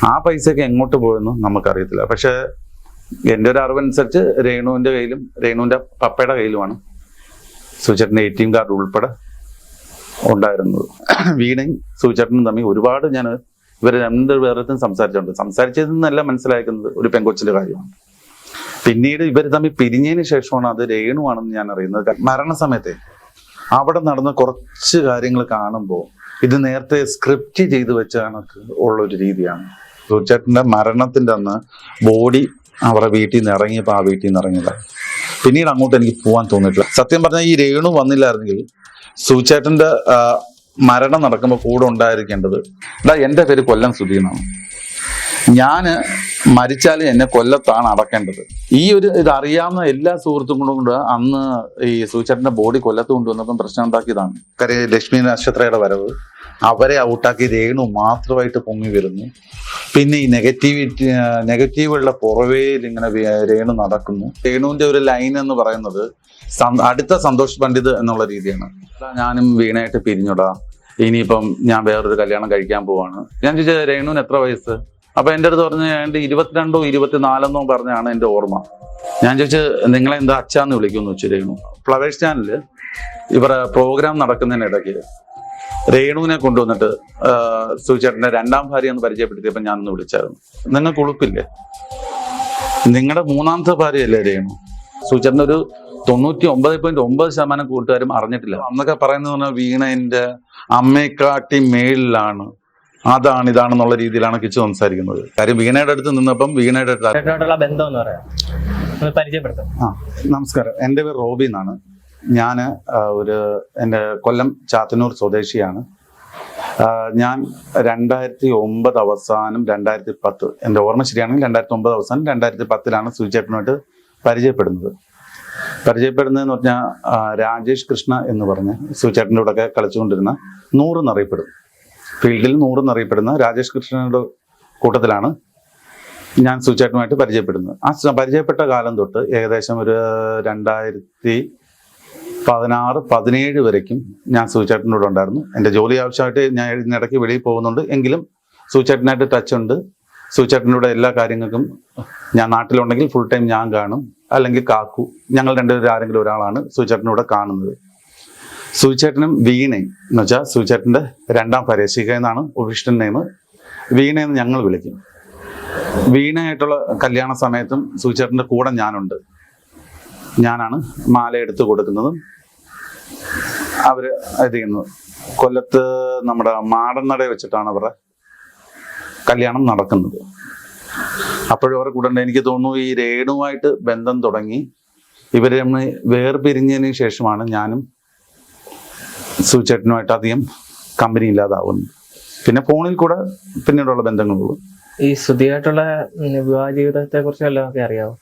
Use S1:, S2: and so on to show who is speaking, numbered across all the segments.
S1: ആ പൈസയൊക്കെ എങ്ങോട്ട് പോയെന്ന് നമുക്കറിയത്തില്ല. പക്ഷെ എൻ്റെ ഒരു അറിവനുസരിച്ച് രേണുവിൻ്റെ കയ്യിലും രേണുവിൻ്റെ പപ്പയുടെ കയ്യിലുമാണ് സുചേട്ടൻ്റെ ATM കാർഡ് ഉൾപ്പെടെ ഉണ്ടായിരുന്നത്. വീണയും സുചേട്ടനും തമ്മിൽ ഒരുപാട് ഞാൻ ഇവർ രണ്ടുപേർക്കും സംസാരിച്ചതെന്നല്ല മനസ്സിലാക്കുന്നത് ഒരു പെങ്കൊച്ചിൻ്റെ കാര്യമാണ്. പിന്നീട് ഇവർ തമ്മിൽ പിരിഞ്ഞതിന് ശേഷമാണ് അത് രേണുവാണെന്ന് ഞാൻ അറിയുന്നത്. മരണസമയത്തെ അവിടെ നടന്ന കുറച്ച് കാര്യങ്ങൾ കാണുമ്പോൾ ഇത് നേരത്തെ സ്ക്രിപ്റ്റ് ചെയ്ത് വെച്ച കണക്ക് ഉള്ളൊരു രീതിയാണ്. സുചേട്ടൻ്റെ മരണത്തിൻ്റെ അന്ന് ബോഡി അവരുടെ വീട്ടിൽ നിന്ന് ഇറങ്ങിയപ്പോൾ ആ വീട്ടിൽ നിന്ന് ഇറങ്ങിയതാണ്. പിന്നീട് അങ്ങോട്ട് എനിക്ക് പോകാൻ തോന്നിയിട്ടില്ല. സത്യം പറഞ്ഞാൽ ഈ രേണു വന്നില്ലായിരുന്നെങ്കിൽ സുചേട്ടൻ്റെ മരണം നടക്കുമ്പോൾ കൂടെ ഉണ്ടായിരിക്കേണ്ടത് എൻ്റെ പേര് കൊല്ലം സുധി എന്നാണ്. ഞാൻ മരിച്ചാലും എന്നെ കൊല്ലത്താണ് അടക്കേണ്ടത്. ഈ ഒരു ഇതറിയാവുന്ന എല്ലാ സുഹൃത്തുക്കളും കൊണ്ട് അന്ന് ഈ സുചേട്ടൻ്റെ ബോഡി കൊല്ലത്ത് കൊണ്ടുവന്നപ്പം പ്രശ്നം ഉണ്ടാക്കിയതാണ്. കാര്യം ലക്ഷ്മി നക്ഷത്രയുടെ വരവ്, അവരെ ഔട്ടാക്കി രേണു മാത്രമായിട്ട് പൊങ്ങി വരുന്നു. പിന്നെ ഈ നെഗറ്റീവുകളുടെ പുറവേൽ ഇങ്ങനെ രേണു നടക്കുന്നു. രേണുവിന്റെ ഒരു ലൈൻ എന്ന് പറയുന്നത് അടുത്ത സന്തോഷ് പണ്ഡിത് എന്നുള്ള രീതിയാണ്. ഞാനും വീണയായിട്ട് പിരിഞ്ഞുടാ, ഇനിയിപ്പം ഞാൻ വേറൊരു കല്യാണം കഴിക്കാൻ പോവാണ്. ഞാൻ ചോദിച്ചത് രേണുവിന് എത്ര വയസ്സ്? അപ്പൊ എൻ്റെ അടുത്ത് പറഞ്ഞ 22 or 24 പറഞ്ഞാണ് എൻ്റെ ഓർമ്മ. ഞാൻ ചോദിച്ചത് നിങ്ങളെ എന്താ അച്ഛാന്ന് വിളിക്കുമെന്ന് വെച്ചു രേണു. ഫ്ലവേഴ്സ് ചാനലില് ഇവരെ പ്രോഗ്രാം നടക്കുന്നതിനിടയ്ക്ക് രേണുവിനെ കൊണ്ടുവന്നിട്ട് സുചേട്ടന്റെ 2ാം ഭാര്യ എന്ന് പരിചയപ്പെടുത്തിയപ്പോൾ ഞാനൊന്ന് വിളിച്ചായിരുന്നു. നിങ്ങൾക്ക് ഉളുപ്പില്ലേ? നിങ്ങളുടെ 3ാമത്തെ ഭാര്യയല്ലേ രേണു? സുചേട്ടൻ്റെ ഒരു 99.9% കൂട്ടുകാരും അറിഞ്ഞിട്ടില്ല. അന്നൊക്കെ പറയുന്നത് പറഞ്ഞാൽ വീണ എൻ്റെ അമ്മയെക്കാട്ടി മേളിലാണ്, അതാണ് ഇതാണെന്നുള്ള രീതിയിലാണ് കിച്ചു സംസാരിക്കുന്നത്. കാര്യം വീണയുടെ അടുത്ത് നിന്നപ്പം വീണയുടെ അടുത്ത്
S2: ബന്ധം എന്ന് പറയാം.
S1: നമസ്കാരം, എൻ്റെ പേര് റോബി എന്നാണ്. ഞാൻ എൻ്റെ കൊല്ലം ചാത്തന്നൂർ സ്വദേശിയാണ്. ഞാൻ 2009 അവസാനം 2010, എൻ്റെ ഓർമ്മ ശരിയാണെങ്കിൽ 2009 അവസാനം 2010 സുചേട്ടനുമായിട്ട് പരിചയപ്പെടുന്നതെന്ന് പറഞ്ഞാൽ രാജേഷ് കൃഷ്ണ എന്ന് പറഞ്ഞ് സുചേട്ടൻ്റെ കൂടെ ഒക്കെ കളിച്ചുകൊണ്ടിരുന്ന 100 എന്നറിയപ്പെടും, ഫീൽഡിൽ 100 എന്നറിയപ്പെടുന്ന രാജേഷ് കൃഷ്ണയുടെ കൂട്ടത്തിലാണ് ഞാൻ സുചേട്ടനുമായിട്ട് പരിചയപ്പെടുന്നത്. ആ പരിചയപ്പെട്ട കാലം തൊട്ട് ഏകദേശം ഒരു 2016-17 വരയ്ക്കും ഞാൻ സുചേട്ടൻ്റെ കൂടെ ഉണ്ടായിരുന്നു. എൻ്റെ ജോലി ആവശ്യമായിട്ട് ഞാൻ ഇതിനിടയ്ക്ക് വെളിയിൽ പോകുന്നുണ്ട്, എങ്കിലും സുചേട്ടനായിട്ട് ടച്ച് ഉണ്ട്. സുചേട്ടൻ്റെ കൂടെ എല്ലാ കാര്യങ്ങൾക്കും ഞാൻ നാട്ടിലുണ്ടെങ്കിൽ ഫുൾ ടൈം ഞാൻ കാണും, അല്ലെങ്കിൽ കാക്കു, ഞങ്ങൾ രണ്ടുപേരും ആരെങ്കിലും ഒരാളാണ് സുചേട്ടൻ്റെ കൂടെ കാണുന്നത്. സുചേട്ടനും വീണയും എന്ന് വെച്ചാൽ സുചേട്ടൻ്റെ 2ാം ഭാര്യ, ശിഖ എന്നാണ് ഒഫീഷ്യൽ നെയിം, വീണയെന്ന് ഞങ്ങൾ വിളിക്കും. വീണയായിട്ടുള്ള കല്യാണ സമയത്തും സുചേട്ടൻ്റെ കൂടെ ഞാനുണ്ട്. ഞാനാണ് മാല എടുത്ത് കൊടുക്കുന്നതും അവര് ഇത് ചെയ്യുന്നത്. കൊല്ലത്ത് നമ്മുടെ മാടന്നട വെച്ചിട്ടാണ് അവരുടെ കല്യാണം നടക്കുന്നത്. അപ്പോഴും അവരുടെ കൂടെ എനിക്ക് തോന്നുന്നു ഈ രേണുവായിട്ട് ബന്ധം തുടങ്ങി ഇവര് വേർപിരിഞ്ഞതിന് ശേഷമാണ് ഞാനും സുചേട്ടനുമായിട്ട് അധികം കമ്പനി ഇല്ലാതാവുന്നത്. പിന്നെ ഫോണിൽ കൂടെ പിന്നീടുള്ള ബന്ധങ്ങളുള്ളൂ.
S2: ഈ സുധിയായിട്ടുള്ള വിവാഹ ജീവിതത്തെ കുറിച്ച് വല്ലതൊക്കെ അറിയാവോ?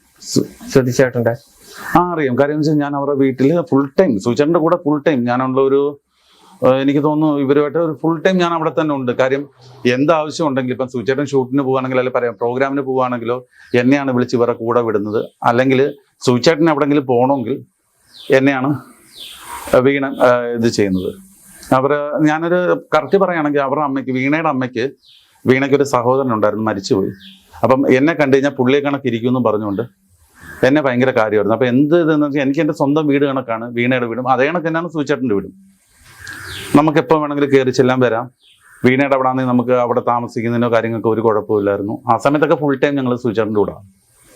S2: സുധിച്ചേട്ടൻ്റെ
S1: അറിയാം. കാര്യം എന്ന് വെച്ചാൽ ഞാൻ അവരുടെ വീട്ടിൽ ഫുൾ ടൈം സുചേട്ടൻ്റെ കൂടെ ഫുൾ ടൈം ഞാനുള്ള എനിക്ക് തോന്നുന്നു ഇവരുമായിട്ട് ഒരു ഫുൾ ടൈം ഞാൻ അവിടെ തന്നെ ഉണ്ട്. കാര്യം എന്താവശ്യം ഉണ്ടെങ്കിൽ ഇപ്പം സുചേട്ടൻ ഷൂട്ടിന് പോവുകയാണെങ്കിൽ, അല്ലെങ്കിൽ പറയാം പ്രോഗ്രാമിന് പോവുകയാണെങ്കിലോ എന്നെയാണ് വിളിച്ച് ഇവരുടെ കൂടെ വിടുന്നത്. അല്ലെങ്കിൽ സുചേട്ടൻ എവിടെയെങ്കിലും പോകണമെങ്കിൽ എന്നെയാണ് വീണ ഇത് ചെയ്യുന്നത്. ഞാനൊരു കറക്റ്റ് പറയുകയാണെങ്കിൽ അവരുടെ അമ്മയ്ക്ക്, വീണയ്ക്കൊരു സഹോദരൻ ഉണ്ടായിരുന്നു, മരിച്ചുപോയി. അപ്പം എന്നെ കണ്ടു കഴിഞ്ഞാൽ പുള്ളിയെ കണക്ക് ഇരിക്കുമെന്നും പറഞ്ഞുകൊണ്ട് എന്നെ ഭയങ്കര കാര്യമായിരുന്നു. അപ്പം ഇതെന്ന് വെച്ചാൽ എനിക്ക് എൻ്റെ സ്വന്തം വീട് കണക്കാണ് വീണയുടെ വീടും, അതേ കണക്ക് തന്നെയാണ് സുചേട്ടൻ്റെ വീടും. നമുക്ക് എപ്പോൾ വേണമെങ്കിലും കയറി ചെല്ലാൻ വരാം. വീണയുടെ അവിടെ ആണെങ്കിൽ നമുക്ക് അവിടെ താമസിക്കുന്നതിനോ കാര്യങ്ങൾക്കോ ഒരു കുഴപ്പമില്ലായിരുന്നു. ആ സമയത്തൊക്കെ ഫുൾ ടൈം ഞങ്ങൾ സുചേട്ടൻ്റെ കൂടെ.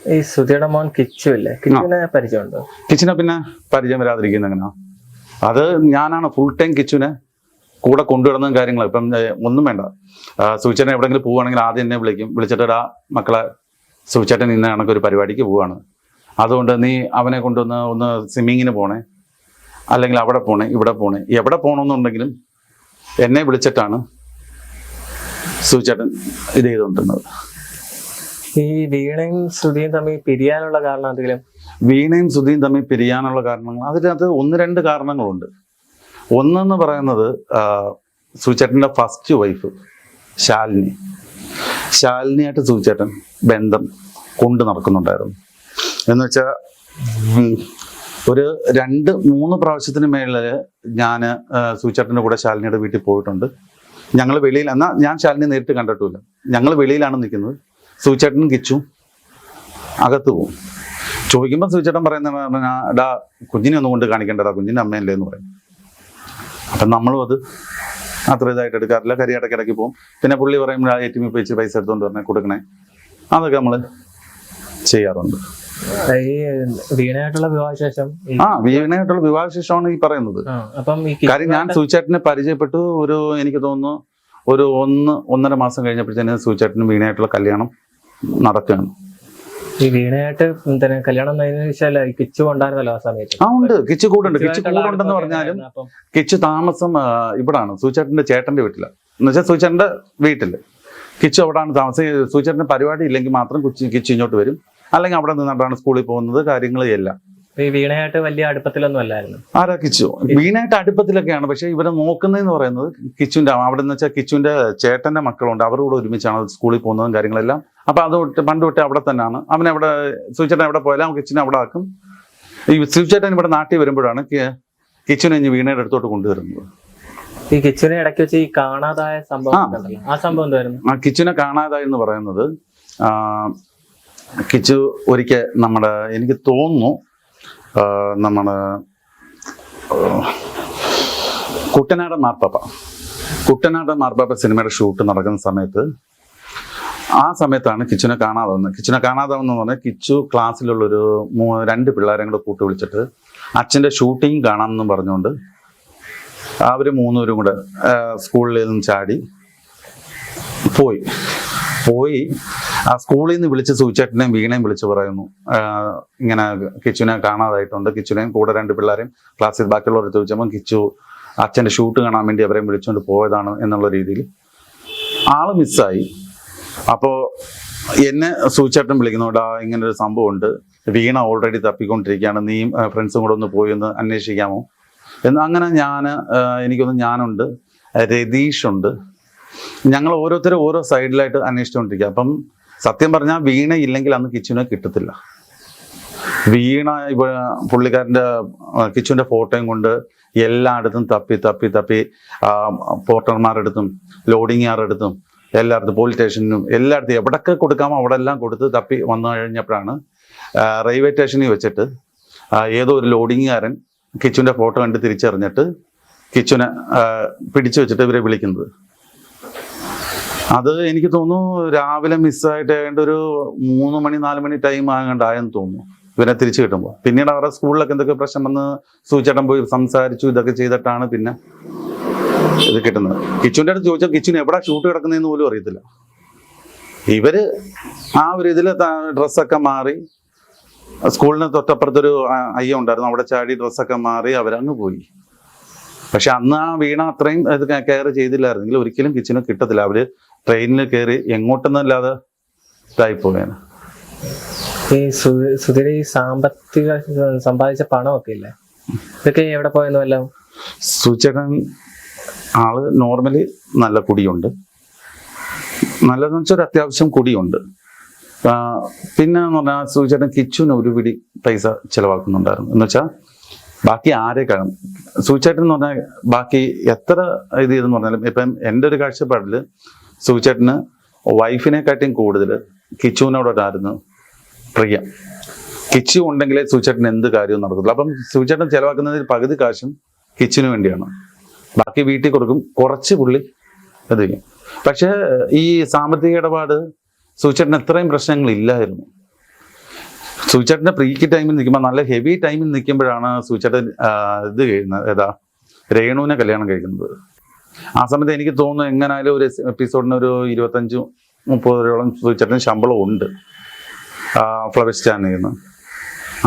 S2: ഈ സുധിയുടെ മോൻ കിച്ചു ഇല്ലേ, കിച്ചുവിനെ പരിചയമുണ്ടോ?
S1: കിച്ചിനെ പിന്നെ പരിചയം വരാതിരിക്കുന്ന എങ്ങനെയാ? അത് ഞാനാണ് ഫുൾ ടൈം കിച്ചുവിനെ കൂടെ കൊണ്ടുവരുന്ന കാര്യങ്ങൾ. ഇപ്പം ഒന്നും വേണ്ട, സുചേട്ടൻ എവിടെയെങ്കിലും പോവുകയാണെങ്കിൽ ആദ്യം എന്നെ വിളിച്ചിട്ട് മക്കളെ സുചേട്ടൻ ഇന്ന കണക്കൊരു പരിപാടിക്ക് പോവാണ്, അതുകൊണ്ട് നീ അവനെ കൊണ്ടുവന്ന് ഒന്ന് സ്വിമ്മിങ്ങിന് പോണേ, അല്ലെങ്കിൽ അവിടെ പോണേ, ഇവിടെ പോണേ. എവിടെ പോകണമെന്നുണ്ടെങ്കിലും എന്നെ വിളിച്ചിട്ടാണ് സുചേട്ടൻ ഇത് ചെയ്തുകൊണ്ടിരുന്നത്.
S2: ഈ വീണയും സുധിയും തമ്മിൽ പിരിയാനുള്ള കാരണം എന്തെങ്കിലും?
S1: വീണയും സുധിയും തമ്മിൽ പിരിയാനുള്ള കാരണങ്ങൾ അതിനകത്ത് 1-2 കാരണങ്ങളുണ്ട്. ഒന്നെന്ന് പറയുന്നത് സുചേട്ടൻ്റെ ഫസ്റ്റ് വൈഫ് ശാലിനിയായിട്ട് സുചേട്ടൻ ബന്ധം കൊണ്ടു നടക്കുന്നുണ്ടായിരുന്നു. എന്ന് വെച്ചാൽ ഒരു 2-3 പ്രാവശ്യത്തിന് മേളിൽ ഞാൻ സുചേട്ടൻ്റെ കൂടെ ശാലിനിയുടെ വീട്ടിൽ പോയിട്ടുണ്ട്. ഞങ്ങൾ വെളിയിൽ, എന്നാൽ ഞാൻ ശാലിനെ നേരിട്ട് കണ്ടിട്ടില്ല. ഞങ്ങൾ വെളിയിലാണ് നിൽക്കുന്നത്. സൂചേട്ടനും കിച്ചും അകത്ത് പോകും. ചോദിക്കുമ്പോൾ സൂചേട്ടൻ പറയുന്ന ഡാ കുഞ്ഞിനെ ഒന്നും കൊണ്ട് കാണിക്കേണ്ടടാ, കുഞ്ഞിൻ്റെ അമ്മയല്ലേ എന്ന് പറയും. അപ്പം നമ്മളും അത് അത്ര ഇതായിട്ട് എടുക്കാറില്ല. കരി ഇടയ്ക്കിടയ്ക്ക് പോകും. പിന്നെ പുള്ളി പറയുമ്പോൾ ATM വെച്ച് പൈസ എടുത്തുകൊണ്ട് പറഞ്ഞാൽ കൊടുക്കണേ, അതൊക്കെ നമ്മൾ ചെയ്യാറുണ്ട്.
S2: ഈ വീണയായിട്ടുള്ള വിവാഹശേഷം
S1: വീണയായിട്ടുള്ള വിവാഹശേഷമാണ് ഈ പറയുന്നത്.
S2: അപ്പം
S1: കാര്യം ഞാൻ സൂചേട്ടനെ പരിചയപ്പെട്ടു എനിക്ക് തോന്നുന്നു ഒരു 1-1.5 മാസം കഴിഞ്ഞപ്പോഴത്തേന് സൂചേട്ടനും വീണയായിട്ടുള്ള കല്യാണം നടക്കുകയാണ്.
S2: ഈ വീണയായിട്ട് കല്യാണം കഴിഞ്ഞ കിച്ചു ഉണ്ടായിരുന്നല്ലോ ആ സമയത്ത്.
S1: ഉണ്ട്, കിച്ചു കൂടുണ്ട്. കിച്ചു കൂടുണ്ടെന്ന് പറഞ്ഞാലും കിച്ചു താമസം ഇവിടാണ്, സൂചേട്ടന്റെ ചേട്ടന്റെ വീട്ടില്. എന്ന് വെച്ചാൽ സൂചേട്ടന്റെ വീട്ടില് കിച്ചു അവിടാണ് താമസം. സൂചേട്ടന്റെ പരിപാടി ഇല്ലെങ്കിൽ മാത്രം കിച്ചു ഇങ്ങോട്ട് വരും, അല്ലെങ്കിൽ അവിടെ നിന്നിട്ടാണ് സ്കൂളിൽ പോകുന്നത്, കാര്യങ്ങളും എല്ലാം.
S2: ഈ വീണയായിട്ട് വലിയ അടുപ്പത്തിലൊന്നും അല്ലായിരുന്നു.
S1: ആരാ? കിച്ചു. വീണയായിട്ട് അടുപ്പത്തിലൊക്കെയാണ്. പക്ഷെ ഇവരെ നോക്കുന്നതെന്ന് പറയുന്നത് കിച്ചുവിന്റെ അവിടെ എന്ന് വെച്ചാൽ കിച്ചുവിന്റെ ചേട്ടന്റെ മക്കളുണ്ട്, അവരുടെ കൂടെ ഒരുമിച്ചാണ് സ്കൂളിൽ പോകുന്നതും കാര്യങ്ങളെല്ലാം. അപ്പൊ അത് പണ്ട് തൊട്ട് അവിടെ തന്നെയാണ്. അവനെവിടെ സൂചേട്ടൻ എവിടെ പോയാലും കിച്ചുവിനെ അവിടെ ആക്കും. ഈ സൂചേട്ടൻ ഇവിടെ നാട്ടിൽ വരുമ്പോഴാണ് കിച്ചുവിനെ ഇനി വീണയുടെ അടുത്തോട്ട് കൊണ്ടുവരുന്നത്.
S2: ഈ കിച്ചുവിനെ ഇടയ്ക്ക് വെച്ച് ഈ കാണാതായ സംഭവം, ആ സംഭവം എന്തായിരുന്നു?
S1: ആ കിച്ചുവിനെ കാണാതായി എന്ന് പറയുന്നത്, കിച്ചു ഒരിക്കൽ നമ്മുടെ, എനിക്ക് തോന്നുന്നു നമ്മുടെ കുട്ടനാടൻ മാർപ്പാപ്പ സിനിമയുടെ ഷൂട്ട് നടക്കുന്ന സമയത്ത്, ആ സമയത്താണ് കിച്ചുവിനെ കാണാതാവുന്നത്. പറഞ്ഞാൽ കിച്ചു ക്ലാസ്സിലുള്ളൊരു 2 പിള്ളേരെ കൂടെ കൂട്ടി വിളിച്ചിട്ട് അച്ഛൻ്റെ ഷൂട്ടിങ് കാണാമെന്നും പറഞ്ഞുകൊണ്ട് അവർ 3 പേരും കൂടെ സ്കൂളിൽ നിന്ന് ചാടി പോയി ആ സ്കൂളിൽ നിന്ന് വിളിച്ച് സൂചേട്ടനെയും വീണയും വിളിച്ച് പറയുന്നു, ഇങ്ങനെ കിച്ചുവിനെ കാണാതായിട്ടുണ്ട്. കിച്ചുവിനെയും കൂടെ 2 പിള്ളേരെയും ക്ലാസ്സിൽ ബാക്കിയുള്ളവർ ചോദിച്ചപ്പോൾ കിച്ചു അച്ഛൻ്റെ ഷൂട്ട് കാണാൻ വേണ്ടി അവരെയും വിളിച്ചുകൊണ്ട് പോയതാണ് എന്നുള്ള രീതിയിൽ ആള് മിസ്സായി. അപ്പോൾ എന്നെ സൂചേട്ടൻ വിളിക്കുന്നോടാ ഇങ്ങനൊരു സംഭവം ഉണ്ട്, വീണ ഓൾറെഡി തപ്പിക്കൊണ്ടിരിക്കുകയാണ്, നീയും ഫ്രണ്ട്സും കൂടെ ഒന്ന് പോയി ഒന്ന് അന്വേഷിക്കാമോ എന്ന്. അങ്ങനെ ഞാനുണ്ട്, രതീഷുണ്ട്, ഞങ്ങൾ ഓരോരുത്തരും ഓരോ സൈഡിലായിട്ട് അന്വേഷിച്ചുകൊണ്ടിരിക്കുക. അപ്പം സത്യം പറഞ്ഞാൽ വീണ ഇല്ലെങ്കിൽ അന്ന് കിച്ചുവിനെ കിട്ടത്തില്ല. വീണ പുള്ളിക്കാരൻ്റെ കിച്ചുവിൻ്റെ ഫോട്ടോയും കൊണ്ട് എല്ലായിടത്തും തപ്പി പോർട്ടർമാരെടുത്തും ലോഡിങ്ങുകാരെടുത്തും എല്ലായിടത്തും പോലീസ് സ്റ്റേഷനിലും എല്ലായിടത്തും എവിടെയൊക്കെ കൊടുക്കാമോ അവിടെ എല്ലാം കൊടുത്ത് തപ്പി വന്നു കഴിഞ്ഞപ്പോഴാണ് റെയിൽവേ സ്റ്റേഷനിൽ വെച്ചിട്ട് ഏതോ ഒരു ലോഡിങ്ങുകാരൻ കിച്ചുവിൻ്റെ ഫോട്ടോ കണ്ട് തിരിച്ചറിഞ്ഞിട്ട് കിച്ചുവിനെ പിടിച്ചു വെച്ചിട്ട് ഇവരെ വിളിക്കുന്നത്. അത് എനിക്ക് തോന്നുന്നു രാവിലെ മിസ്സായിട്ട് ഏതാണ്ട് ഒരു 3 മണി 4 മണി ടൈം ആകണ്ടായെന്ന് തോന്നുന്നു ഇവരെ തിരിച്ചു കിട്ടുമ്പോൾ. പിന്നീട് അവരുടെ സ്കൂളിലൊക്കെ എന്തൊക്കെ പ്രശ്നം വന്ന് സൂചേട്ടൻ പോയി സംസാരിച്ചു, ഇതൊക്കെ ചെയ്തിട്ടാണ് പിന്നെ ഇത് കിട്ടുന്നത്. കിച്ചുവിൻ്റെ അടുത്ത് ചോദിച്ചാൽ കിച്ചുവിന് എവിടെ ഷൂട്ട് കിടക്കുന്നതെന്ന് പോലും അറിയത്തില്ല. ഇവര് ആ ഒരു ഇതിൽ ഡ്രസ്സൊക്കെ മാറി, സ്കൂളിന് തൊട്ടപ്പുറത്തൊരു അയ്യ ഉണ്ടായിരുന്നു, അവിടെ ചാടി ഡ്രസ്സൊക്കെ മാറി അവരങ്ങ് പോയി. പക്ഷെ അന്ന് ആ വീണ അത്രയും ഇത് കെയർ ചെയ്തില്ലായിരുന്നെങ്കിൽ ഒരിക്കലും കിച്ചുവിനെ കിട്ടത്തില്ല. അവര് ട്രെയിനിൽ കയറി എങ്ങോട്ടൊന്നുമില്ലാതെ ഇതായിപ്പോയാണ്.
S2: ഈ സുധീർ ഈ സാമ്പത്തിക സമ്പാദിച്ച പണമൊക്കെ ഇല്ലേ, ഇതൊക്കെ എവിടെ പോയെന്ന് വല്ല?
S1: സൂചേട്ടൻ ആള് നോർമലി നല്ല കുടിയുണ്ട്, നല്ലതെന്ന് വെച്ചാൽ അത്യാവശ്യം കുടിയുണ്ട്. പിന്നെ എന്ന് പറഞ്ഞാൽ സൂചേട്ടൻ കിച്ചുവിന് ഒരു പിടി പൈസ ചിലവാക്കുന്നുണ്ടായിരുന്നു. എന്ന് വെച്ചാൽ ബാക്കി ആരെക്കാളും സൂചേട്ടൻ എന്ന് പറഞ്ഞാൽ ബാക്കി എത്ര ഇത് ചെയ്തെന്ന് പറഞ്ഞാലും, ഇപ്പം എൻ്റെ ഒരു കാഴ്ചപ്പാടിൽ സൂചേട്ടന് വൈഫിനെക്കാട്ടിയും കൂടുതൽ കിച്ചുവിനോടൊരായിരുന്നു പ്രിയം. കിച്ചു ഉണ്ടെങ്കിലേ സൂചേട്ടന് എന്ത് കാര്യവും നടക്കത്തുള്ളൂ. അപ്പം സൂചേട്ടൻ ചിലവാക്കുന്നതിൽ പകുതി കാശും കിച്ചിന് വേണ്ടിയാണ്, ബാക്കി വീട്ടിൽ കൊടുക്കും, കുറച്ച് പുള്ളി അത് ചെയ്യും. പക്ഷേ ഈ സാമ്പത്തിക ഇടപാട് സൂചേട്ടന് എത്രയും പ്രശ്നങ്ങളില്ലായിരുന്നു. സൂചേട്ടൻ്റെ പ്രീക്ക് ടൈമിൽ നിൽക്കുമ്പോൾ, നല്ല ഹെവി ടൈമിൽ നിൽക്കുമ്പോഴാണ് സൂചേട്ടൻ ഇത് കഴിയുന്നത്, രേണുവിനെ കല്യാണം കഴിക്കുന്നത്. ആ സമയത്ത് എനിക്ക് തോന്നുന്നു എങ്ങനായാലും ഒരു എപ്പിസോഡിന് ഒരു 25-30 രൂപയോളം സൂചേട്ടന് ശമ്പളം ഉണ്ട് ഫ്ലവേഴ്സ് ചാനലിൽ നിന്ന്.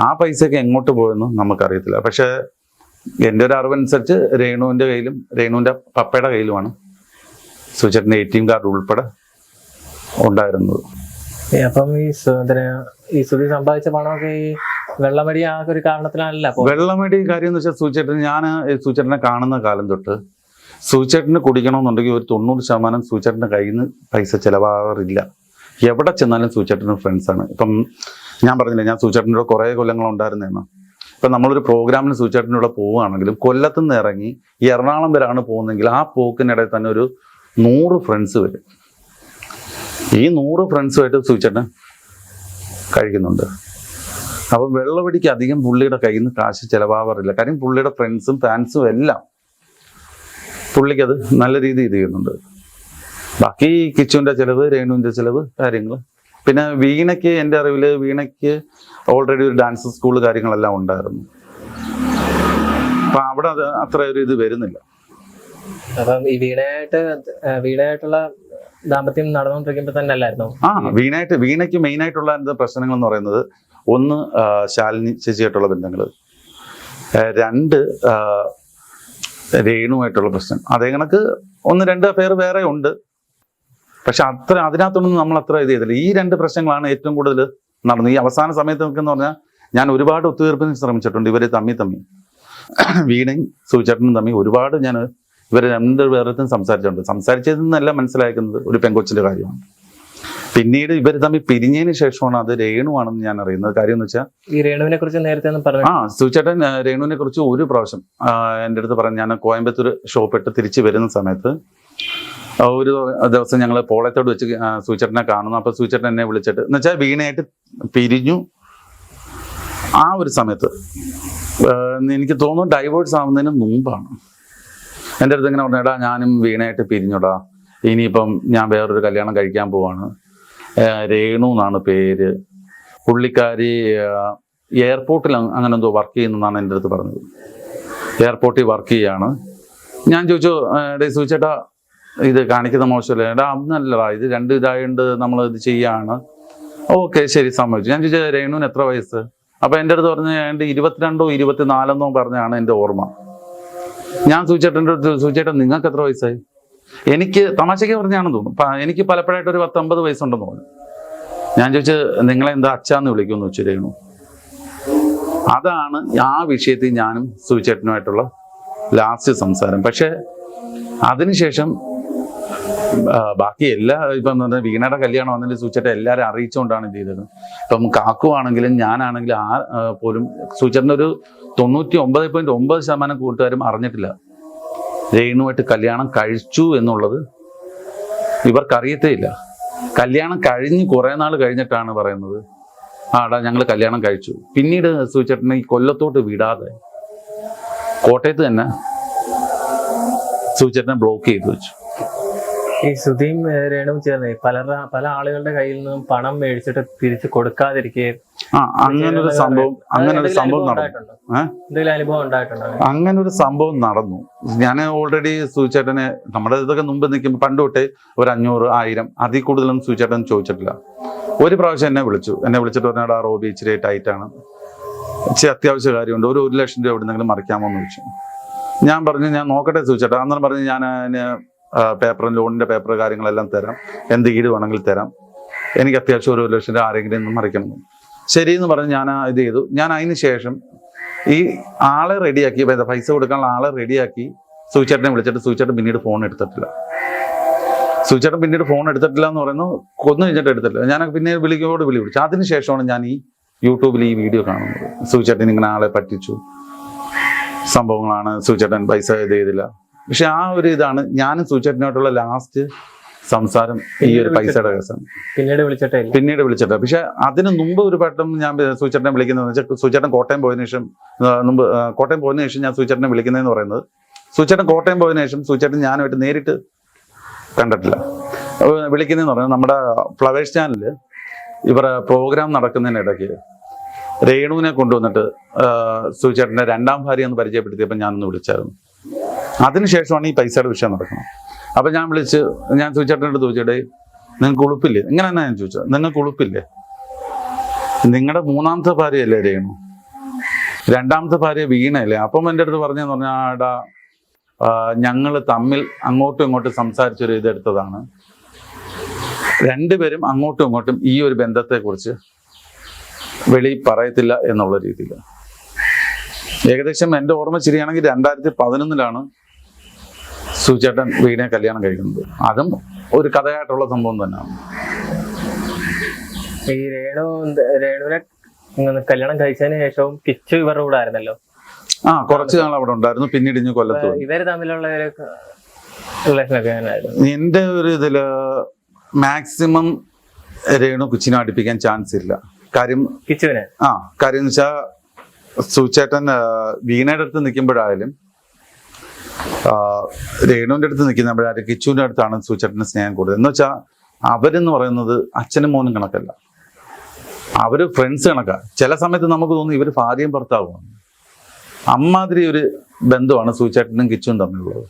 S1: ആ പൈസയൊക്കെ എങ്ങോട്ട് പോയെന്ന് നമുക്കറിയത്തില്ല. പക്ഷെ എൻ്റെ ഒരു അറിവനുസരിച്ച് രേണുവിൻ്റെ കയ്യിലും രേണുവിൻ്റെ പപ്പയുടെ കയ്യിലുമാണ് സൂചേട്ടൻ്റെ ATM കാർഡ് ഉൾപ്പെടെ ഉണ്ടായിരുന്നത്.
S2: അപ്പം ഈ സുധി സമ്പാദിച്ച പണമൊക്കെ ഈ വെള്ളമടി ആ ഒരു കാരണത്തിലല്ല.
S1: വെള്ളമടി കാര്യം എന്ന് വെച്ചാൽ ഞാൻ സൂചേട്ടനെ കാണുന്ന കാലം തൊട്ട് സൂചേട്ടന് കുടിക്കണമെന്നുണ്ടെങ്കിൽ ഒരു 90% സൂചേട്ടൻ്റെ കയ്യിൽ നിന്ന് പൈസ ചിലവാകാറില്ല. എവിടെ ചെന്നാലും സൂചേട്ടന് ഫ്രണ്ട്സാണ്. ഇപ്പം ഞാൻ പറഞ്ഞില്ല, ഞാൻ സൂചേട്ടൻ്റെ കുറേ കൊല്ലങ്ങളുണ്ടായിരുന്നേന്ന്. ഇപ്പം നമ്മളൊരു പ്രോഗ്രാമിന് സൂചേട്ടൻ്റെ പോവുകയാണെങ്കിലും കൊല്ലത്തുനിന്ന് ഇറങ്ങി എറണാകുളം വരെയാണ് പോകുന്നതെങ്കിൽ ആ പോക്കിനിടയിൽ തന്നെ ഒരു 100 ഫ്രണ്ട്സ് വരും. ഈ 100 ഫ്രണ്ട്സുമായിട്ട് സൂചിച്ചേട്ടൻ കഴിക്കുന്നുണ്ട്. അപ്പം വെള്ളവടിക്ക് അധികം പുള്ളിയുടെ കയ്യിൽ നിന്ന് കാശ് ചിലവാകാറില്ല. കാര്യം പുള്ളിയുടെ ഫ്രണ്ട്സും ഫാൻസും എല്ലാം പുള്ളിക്കത് നല്ല രീതിയിൽ ഇത് ചെയ്യുന്നുണ്ട്. ബാക്കി കിച്ചുവിൻ്റെ ചിലവ്, രേണുവിൻ്റെ ചിലവ്, കാര്യങ്ങൾ. പിന്നെ വീണയ്ക്ക്, എൻ്റെ അറിവിൽ വീണയ്ക്ക് ഓൾറെഡി ഒരു ഡാൻസ് സ്കൂൾ കാര്യങ്ങളെല്ലാം ഉണ്ടായിരുന്നു. അപ്പം അവിടെ അത് അത്ര ഒരു ഇത് വരുന്നില്ല.
S2: അപ്പം ഈ വീണയായിട്ടുള്ള ദാമ്പത്യം നടന്നുകൊണ്ടിരിക്കുമ്പോൾ തന്നെ അല്ലായിരുന്നു?
S1: വീണയ്ക്ക് മെയിനായിട്ടുള്ള എന്താ പ്രശ്നങ്ങൾ എന്ന് പറയുന്നത്, ഒന്ന് ശാലിനി ചേച്ചിയായിട്ടുള്ള ബന്ധങ്ങൾ, 2 രേണുവായിട്ടുള്ള പ്രശ്നം. അതേ കണക്ക് 1-2 അഫെയർ വേറെ ഉണ്ട്. പക്ഷെ അതിനകത്തൊന്നും നമ്മൾ അത്ര ഇത് ചെയ്തില്ല. ഈ 2 പ്രശ്നങ്ങളാണ് ഏറ്റവും കൂടുതൽ നടന്നത്. ഈ അവസാന സമയത്ത് എന്ന് പറഞ്ഞാൽ ഞാൻ ഒരുപാട് ഒത്തുതീർപ്പിന് ശ്രമിച്ചിട്ടുണ്ട്. ഇവര് തമ്മി വീണയും സൂചിച്ചേട്ടനും തമ്മിൽ ഒരുപാട് ഞാൻ ഇവർ 2 പേർക്കും സംസാരിച്ചതെന്നെല്ലാം മനസ്സിലാക്കുന്നത് ഒരു പെങ്കൊച്ചിന്റെ കാര്യമാണ്. പിന്നീട് ഇവർ തമ്മിൽ പിരിഞ്ഞതിന് ശേഷമാണ് അത് രേണുവാണെന്ന് ഞാൻ അറിയുന്നത്. കാര്യം എന്ന് വെച്ചാൽ
S2: ഈ രേണുവിനെ കുറിച്ച് നേരത്തെ പറഞ്ഞു.
S1: സൂചിച്ചേട്ടൻ രേണുവിനെ കുറിച്ച് ഒരു പ്രാവശ്യം എൻ്റെ അടുത്ത് പറഞ്ഞു. ഞാൻ കോയമ്പത്തൂർ ഷോപ്പിട്ട് തിരിച്ചു വരുന്ന സമയത്ത് ഒരു ദിവസം ഞങ്ങൾ പോളയത്തോട് വെച്ച് സൂചിച്ചേട്ടനെ കാണുന്നു. അപ്പൊ സൂചിച്ചേട്ടൻ എന്നെ വിളിച്ചിട്ട്, എന്ന് വെച്ചാൽ വീണയായിട്ട് പിരിഞ്ഞു ആ ഒരു സമയത്ത്, എനിക്ക് തോന്നുന്നു ഡൈവേഴ്സ് ആവുന്നതിന് മുമ്പാണ്. എൻ്റെ അടുത്ത് ഇങ്ങനെ പറഞ്ഞേടാ, ഞാനും വീണയായിട്ട് പിരിഞ്ഞോടാ, ഇനിയിപ്പം ഞാൻ വേറൊരു കല്യാണം കഴിക്കാൻ പോവാണ്, രേണു എന്നാണ് പേര്, പുള്ളിക്കാരി എയർപോർട്ടിൽ അങ്ങനെ എന്തോ വർക്ക് ചെയ്യുന്നതാണ് എൻ്റെ അടുത്ത് പറഞ്ഞത്. എയർപോർട്ടിൽ വർക്ക് ചെയ്യാണ്. ഞാൻ ചോദിച്ചു, ഡേ സൂചിച്ചേട്ടാ ഇത് കാണിക്കുന്ന മോശമല്ലേ? എടാ അന്നല്ലടാ, ഇത് 2 ഇതായതുകൊണ്ട് നമ്മൾ ഇത് ചെയ്യാണ്. ഓക്കെ ശരി, സമ്മതിച്ചു. ഞാൻ ചോദിച്ചാൽ രേണുവിന് എത്ര വയസ്സ്? അപ്പൊ എൻ്റെ അടുത്ത് പറഞ്ഞ 22ഓ 24എന്നോ പറഞ്ഞാണ് എൻ്റെ ഓർമ്മ. ഞാൻ സൂചിച്ചേട്ടൻ്റെ അടുത്ത്, സൂചിച്ചേട്ടൻ നിങ്ങൾക്ക് എത്ര വയസ്സായി? എനിക്ക് തമാശയ്ക്ക് പറഞ്ഞാണെന്ന് തോന്നുന്നു, എനിക്ക് പലപ്പോഴായിട്ട് ഒരു 19 വയസ്സുണ്ടെന്ന് തോന്നുന്നു. ഞാൻ ചോദിച്ചു, നിങ്ങളെ എന്താ അച്ഛാന്ന് വിളിക്കുമെന്ന് വെച്ചു രേണു. അതാണ് ആ വിഷയത്തിൽ ഞാനും സൂചിച്ചേട്ടനുമായിട്ടുള്ള ലാസ്റ്റ് സംസാരം. പക്ഷെ അതിനുശേഷം ബാക്കി എല്ലാ ഇപ്പം എന്ന് പറഞ്ഞാൽ വീണയുടെ കല്യാണം വന്നതിൽ സൂചിച്ചേട്ടൻ എല്ലാവരും അറിയിച്ചുകൊണ്ടാണ് ഇത് ചെയ്തത്. ഇപ്പം കാക്കു ആണെങ്കിലും ഞാനാണെങ്കിലും പോലും സൂചിച്ചേട്ടൻ്റെ ഒരു 99.9% കൂട്ടുകാരും അറിഞ്ഞിട്ടില്ല രേണുവായിട്ട് കല്യാണം കഴിച്ചു എന്നുള്ളത്. ഇവർക്കറിയത്തേ ഇല്ല. കല്യാണം കഴിഞ്ഞ് കുറെ നാൾ കഴിഞ്ഞിട്ടാണ് പറയുന്നത്, ആടാ ഞങ്ങൾ കല്യാണം കഴിച്ചു. പിന്നീട് സൂചിച്ചേട്ടനെ ഈ കൊല്ലത്തോട്ട് വിടാതെ കോട്ടയത്ത് തന്നെ സൂചിച്ചേട്ടനെ ബ്ലോക്ക് ചെയ്ത് വെച്ചു.
S2: ഈ ശ്രുതിയും രേണുവും ചേർന്ന് പല ആളുകളുടെ കയ്യിൽ നിന്നും പണം മേടിച്ചിട്ട് തിരിച്ചു കൊടുക്കാതിരിക്കുകയും
S1: അങ്ങനൊരു സംഭവം
S2: നടന്നു. എന്തെങ്കിലും അനുഭവം ഉണ്ടായിട്ടുണ്ടോ?
S1: അങ്ങനൊരു സംഭവം നടന്നു. ഞാൻ ഓൾറെഡി സൂചിച്ചേട്ടനെ നമ്മുടെ ഇതൊക്കെ മുമ്പ് നിൽക്കുമ്പോൾ പണ്ട് തൊട്ടേ ഒരു 500, 1000 അതിൽ കൂടുതലൊന്നും സൂചിച്ചേട്ടൻ ചോദിച്ചിട്ടില്ല. ഒരു പ്രാവശ്യം എന്നെ വിളിച്ചിട്ട് പറഞ്ഞാൽ ആ റോബി ഇച്ചിരി ടൈറ്റാണ്, ഇച്ചിരി അത്യാവശ്യ കാര്യമുണ്ട്, ഒരു 1 ലക്ഷം രൂപ എവിടെന്നെങ്കിലും മറിക്കാമോ എന്ന് ചോദിച്ചു. ഞാൻ പറഞ്ഞു ഞാൻ നോക്കട്ടെ സൂചിച്ചേട്ടാ. അന്നേരം പറഞ്ഞ് ഞാൻ ലോണിന്റെ പേപ്പർ കാര്യങ്ങളെല്ലാം തരാം, എന്ത് ഈട് വേണമെങ്കിൽ തരാം, എനിക്ക് അത്യാവശ്യം ഒരു 1 ലക്ഷം രൂപ ആരെങ്കിലും മറിക്കണം. ശരി എന്ന് പറഞ്ഞ് ഞാൻ ഇത് ചെയ്തു. ഞാൻ അതിന് ശേഷം ഈ ആളെ റെഡിയാക്കി, പൈസ കൊടുക്കാനുള്ള ആളെ റെഡിയാക്കി സൂചിച്ചേട്ടനെ വിളിച്ചിട്ട് സൂചിച്ചേട്ടൻ പിന്നീട് ഫോൺ എടുത്തിട്ടില്ല. എന്ന് പറയുന്നു, കൊന്നു കഴിഞ്ഞിട്ട് എടുത്തിട്ടില്ല. ഞാൻ പിന്നെ വിളിച്ചു. അതിനുശേഷമാണ് ഞാൻ ഈ യൂട്യൂബിൽ ഈ വീഡിയോ കാണുന്നത്. സൂചിച്ചേട്ടൻ ഇങ്ങനെ ആളെ പറ്റിച്ചു സംഭവങ്ങളാണ്, സൂചിച്ചേട്ടൻ പൈസ ഇത് ചെയ്തില്ല. പക്ഷെ ആ ഒരു ഇതാണ് ഞാനും സൂചിച്ചേട്ടനായിട്ടുള്ള ലാസ്റ്റ് സംസാരം. ഈ ഒരു പൈസയുടെ കേസാണ്. പിന്നീട് വിളിച്ചിട്ട് പക്ഷെ അതിന് മുമ്പ് ഒരു വട്ടം ഞാൻ സൂചിച്ചേട്ടനെ വിളിക്കുന്നതെന്ന് വെച്ചാൽ, സൂചിച്ചേട്ടൻ കോട്ടയം പോയതിനു ശേഷം ഞാൻ സൂചിച്ചേട്ടനെ വിളിക്കുന്നതെന്ന് പറയുന്നത്, സൂചിച്ചേട്ടൻ കോട്ടയം പോയതിനു ശേഷം സൂചിച്ചേട്ടൻ ഞാനുമായിട്ട് നേരിട്ട് കണ്ടിട്ടില്ല. വിളിക്കുന്നതെന്ന് പറയുന്നത്, നമ്മുടെ ഫ്ലവേഴ്സ് ചാനലില് ഇവരുടെ പ്രോഗ്രാം നടക്കുന്നതിനിടയ്ക്ക് രേണുവിനെ കൊണ്ടുവന്നിട്ട് സൂചിച്ചേട്ടൻ്റെ 2ാം ഭാര്യ എന്ന് പരിചയപ്പെടുത്തിയപ്പോൾ ഞാനൊന്ന് വിളിച്ചായിരുന്നു. അതിനുശേഷമാണ് ഈ പൈസയുടെ വിഷയം നടക്കുന്നത്. അപ്പൊ ഞാൻ സൂചിച്ചേട്ടനോട് ചോദിച്ചേ, നിങ്ങൾക്ക് ഉളുപ്പില്ലേ? ഇങ്ങനെ തന്നെ ഞാൻ ചോദിച്ചത്, നിങ്ങൾക്ക് ഉളുപ്പില്ലേ? നിങ്ങളുടെ 3ാമത്തെ ഭാര്യയല്ലേ രേണു, 2ാമത്തെ ഭാര്യ വീണയല്ലേ? അപ്പം എൻ്റെ അടുത്ത് പറഞ്ഞെന്ന് പറഞ്ഞാൽ, ആടാ ഞങ്ങൾ തമ്മിൽ അങ്ങോട്ടും ഇങ്ങോട്ടും സംസാരിച്ചൊരു ഇതെടുത്തതാണ്, 2 പേരും അങ്ങോട്ടും ഇങ്ങോട്ടും ഈ ഒരു ബന്ധത്തെക്കുറിച്ച് വെളി പറയത്തില്ല എന്നുള്ള രീതിയിൽ. ഏകദേശം എൻ്റെ ഓർമ്മ ശരിയാണെങ്കിൽ 2011 സൂചിച്ചേട്ടൻ വീണയെ കല്യാണം കഴിക്കുന്നത്. അതും ഒരു കഥയായിട്ടുള്ള സംഭവം തന്നെയാണ്.
S2: ഈ രേണുവിനെ കല്യാണം കഴിച്ചതിന് ശേഷവും കിച്ചു ഇവരുടെ കൂടെ ആയിരുന്നല്ലോ.
S1: കുറച്ച് നാൾ അവിടെ ഉണ്ടായിരുന്നു. പിന്നീട് ഇനി കൊല്ലത്ത്
S2: ഇവര് തമ്മിലുള്ള റിലേഷനൊക്കെ എങ്ങനെയായിരുന്നു?
S1: എൻ്റെ ഒരു ഇതില് മാക്സിമം രേണു കൊച്ചിനെ അടുപ്പിക്കാൻ ചാൻസ് ഇല്ല. കാര്യം
S2: കിച്ചുവിനെ
S1: കാര്യം എന്ന് വെച്ചാൽ സുചേട്ടൻ വീണയുടെ അടുത്ത് നിൽക്കുമ്പോഴായാലും രേണുവിന്റെ അടുത്ത് നിൽക്കുമ്പോഴായാലും കിച്ചുവിന്റെ അടുത്താണ് സുചേട്ടന് സ്നേഹം കൂടുതൽ. എന്ന് വെച്ചാൽ അവരെന്ന് പറയുന്നത് അച്ഛനും മോനും കണക്കല്ല, അവര് ഫ്രണ്ട്സ് കണക്കാ. ചില സമയത്ത് നമുക്ക് തോന്നും ഇവര് ഭാര്യയും ഭർത്താവുമാണ്. അമ്മാതിരി ഒരു ബന്ധമാണ് സുചേട്ടനും കിച്ചുവും തമ്മിലുള്ളത്.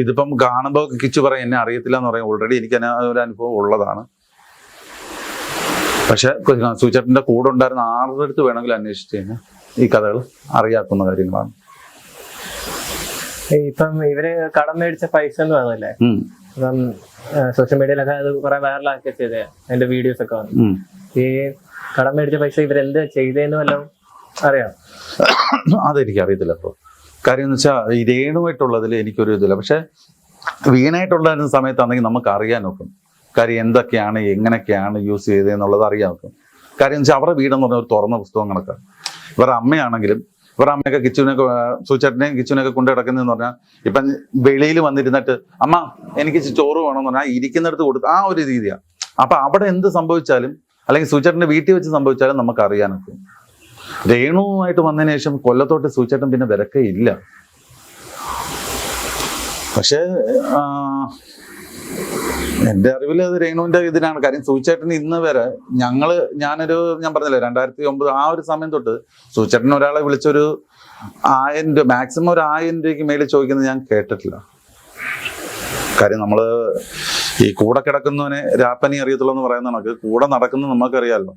S1: ഇതിപ്പം കാണുമ്പോൾ കിച്ചു പറയും എന്നെ അറിയത്തില്ല എന്ന് പറയും. ഓൾറെഡി എനിക്ക് ഒരു അനുഭവം ഉള്ളതാണ്. പക്ഷെ സുചേട്ടന്റെ കൂടെ ഉണ്ടായിരുന്ന ആരുടെ അടുത്ത് വേണമെങ്കിലും അന്വേഷിച്ച് കഴിഞ്ഞാൽ ഈ കഥകൾ അറിയാക്കുന്ന കാര്യങ്ങളാണ്.
S2: ഇപ്പം ഇവര് കടം മേടിച്ച പൈസ എന്ന് പറഞ്ഞല്ലേ, ഇപ്പം സോഷ്യൽ മീഡിയയിലൊക്കെ അത് കുറെ വൈറലാക്കി ചെയ്തേ, അതിന്റെ വീഡിയോസ് ഒക്കെ വന്നു. ഈ കടം മേടിച്ച പൈസ ഇവരെന്ത് ചെയ്തേന്ന് വല്ലതും അറിയാം?
S1: അതെനിക്ക് അറിയത്തില്ല. അപ്പോൾ കാര്യം എന്ന് വെച്ചാൽ ഈ രേണുമായിട്ടുള്ളതിൽ എനിക്കൊരു ഇതില്ല. പക്ഷെ വീണായിട്ടുണ്ടായിരുന്ന സമയത്താണെങ്കിൽ നമുക്ക് അറിയാൻ നോക്കും. കാര്യം എന്തൊക്കെയാണ് എങ്ങനെയൊക്കെയാണ് യൂസ് ചെയ്തതെന്നുള്ളത് അറിയാൻ നോക്കും. കാര്യം എന്ന് വെച്ചാൽ അവരുടെ വീടെന്ന് പറഞ്ഞ ഒരു തുറന്ന പുസ്തകം കണക്കാണ്. ഇവരുടെ അമ്മയാണെങ്കിലും ഇവരുടെ അമ്മയൊക്കെ കിച്ചുവിനൊക്കെ സുചേട്ടനെയും കിച്ചുവിനൊക്കെ കൊണ്ടു കിടക്കുന്നതെന്ന് പറഞ്ഞാൽ ഇപ്പം വെളിയിൽ വന്നിരുന്നിട്ട് അമ്മ എനിക്ക് ചോറ് വേണമെന്ന് പറഞ്ഞാൽ ഇരിക്കുന്നിടത്ത് കൊടുത്ത് ആ ഒരു രീതിയാണ്. അപ്പൊ അവിടെ എന്ത് സംഭവിച്ചാലും അല്ലെങ്കിൽ സുചേട്ടന്റെ വീട്ടിൽ വെച്ച് സംഭവിച്ചാലും നമുക്ക് അറിയാനൊക്കെ. രേണുവുമായിട്ട് വന്നതിന് ശേഷം കൊല്ലത്തോട്ട് സുചേട്ടൻ പിന്നെ വിലക്കേ ഇല്ല. പക്ഷേ എൻ്റെ അറിവിൽ അത് രേണുവിന്റെ ഇതിനാണ്. കാര്യം സുചേട്ടൻ ഇന്ന് വരെ ഞാൻ പറഞ്ഞില്ലേ 2009 ആ ഒരു സമയം തൊട്ട് സുചേട്ടൻ ഒരാളെ വിളിച്ചൊരു 1000 രൂപ മാക്സിമം ഒരു 1000 രൂപയ്ക്ക് മേളിൽ ചോദിക്കുന്നത് ഞാൻ കേട്ടിട്ടില്ല. കാര്യം നമ്മള് ഈ കൂടെ കിടക്കുന്നവനെ രാപ്പനി അറിയത്തുള്ളൂ എന്ന് പറയുന്ന കണക്ക് കൂടെ നടക്കുന്നത് നമുക്കറിയാമല്ലോ.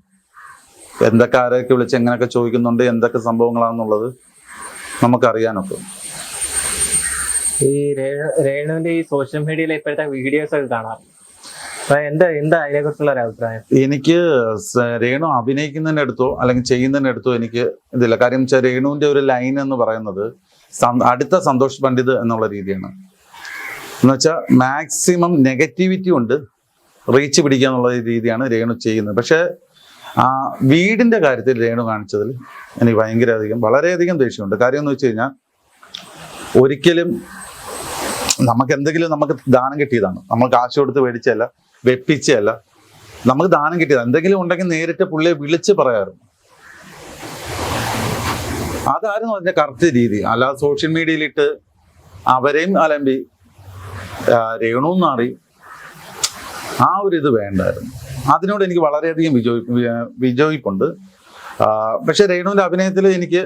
S1: എന്തൊക്കെ ആരെയൊക്കെ വിളിച്ച് എങ്ങനെയൊക്കെ ചോദിക്കുന്നുണ്ട്, എന്തൊക്കെ സംഭവങ്ങളാണെന്നുള്ളത് നമുക്കറിയാനൊക്കെ.
S2: ഈ രേണുവിന്റെ ഈ സോഷ്യൽ മീഡിയയിലെ ഇപ്പോഴത്തെ വീഡിയോസ് ഒക്കെ കാണാം, എന്താ അതിനെ കുറിച്ചുള്ള ഒരു അഭിപ്രായം?
S1: എനിക്ക് രേണു അഭിനയിക്കുന്നതിന്റെ അടുത്തോ അല്ലെങ്കിൽ ചെയ്യുന്നതിന്റെ അടുത്തോ എനിക്ക് ഇതില്ല. കാര്യം വെച്ചാൽ രേണുവിന്റെ ഒരു ലൈൻ എന്ന് പറയുന്നത് അടുത്ത സന്തോഷ് പണ്ഡിത് എന്നുള്ള രീതിയാണ്. എന്ന് വെച്ചാൽ മാക്സിമം നെഗറ്റിവിറ്റി കൊണ്ട് റീച്ച് പിടിക്കുക എന്നുള്ള രീതിയാണ് രേണു ചെയ്യുന്നത്. പക്ഷെ വീടിന്റെ കാര്യത്തിൽ രേണു കാണിച്ചതിൽ എനിക്ക് വളരെയധികം ദേഷ്യമുണ്ട്. കാര്യം എന്ന് വെച്ച് കഴിഞ്ഞാൽ ഒരിക്കലും നമുക്ക് ദാനം കിട്ടിയതാണ്. നമ്മൾ കാശ് കൊടുത്ത് മേടിച്ചല്ല, വെപ്പിച്ചല്ല, നമുക്ക് ദാനം കിട്ടിയതാണ്. എന്തെങ്കിലും ഉണ്ടെങ്കിൽ നേരിട്ട് പുള്ളിയെ വിളിച്ച് പറയാറുണ്ട്. അതായിരുന്നു അതിന്റെ കറക്റ്റ് രീതി. അല്ലാതെ സോഷ്യൽ മീഡിയയിലിട്ട് അവരെയും അലമ്പി രേണു മാറി ആ ഒരു ഇത് വേണ്ടായിരുന്നു. അതിനോട് എനിക്ക് വളരെയധികം വിജയിപ്പുണ്ട്. പക്ഷെ രേണുവിന്റെ അഭിനയത്തിൽ എനിക്ക്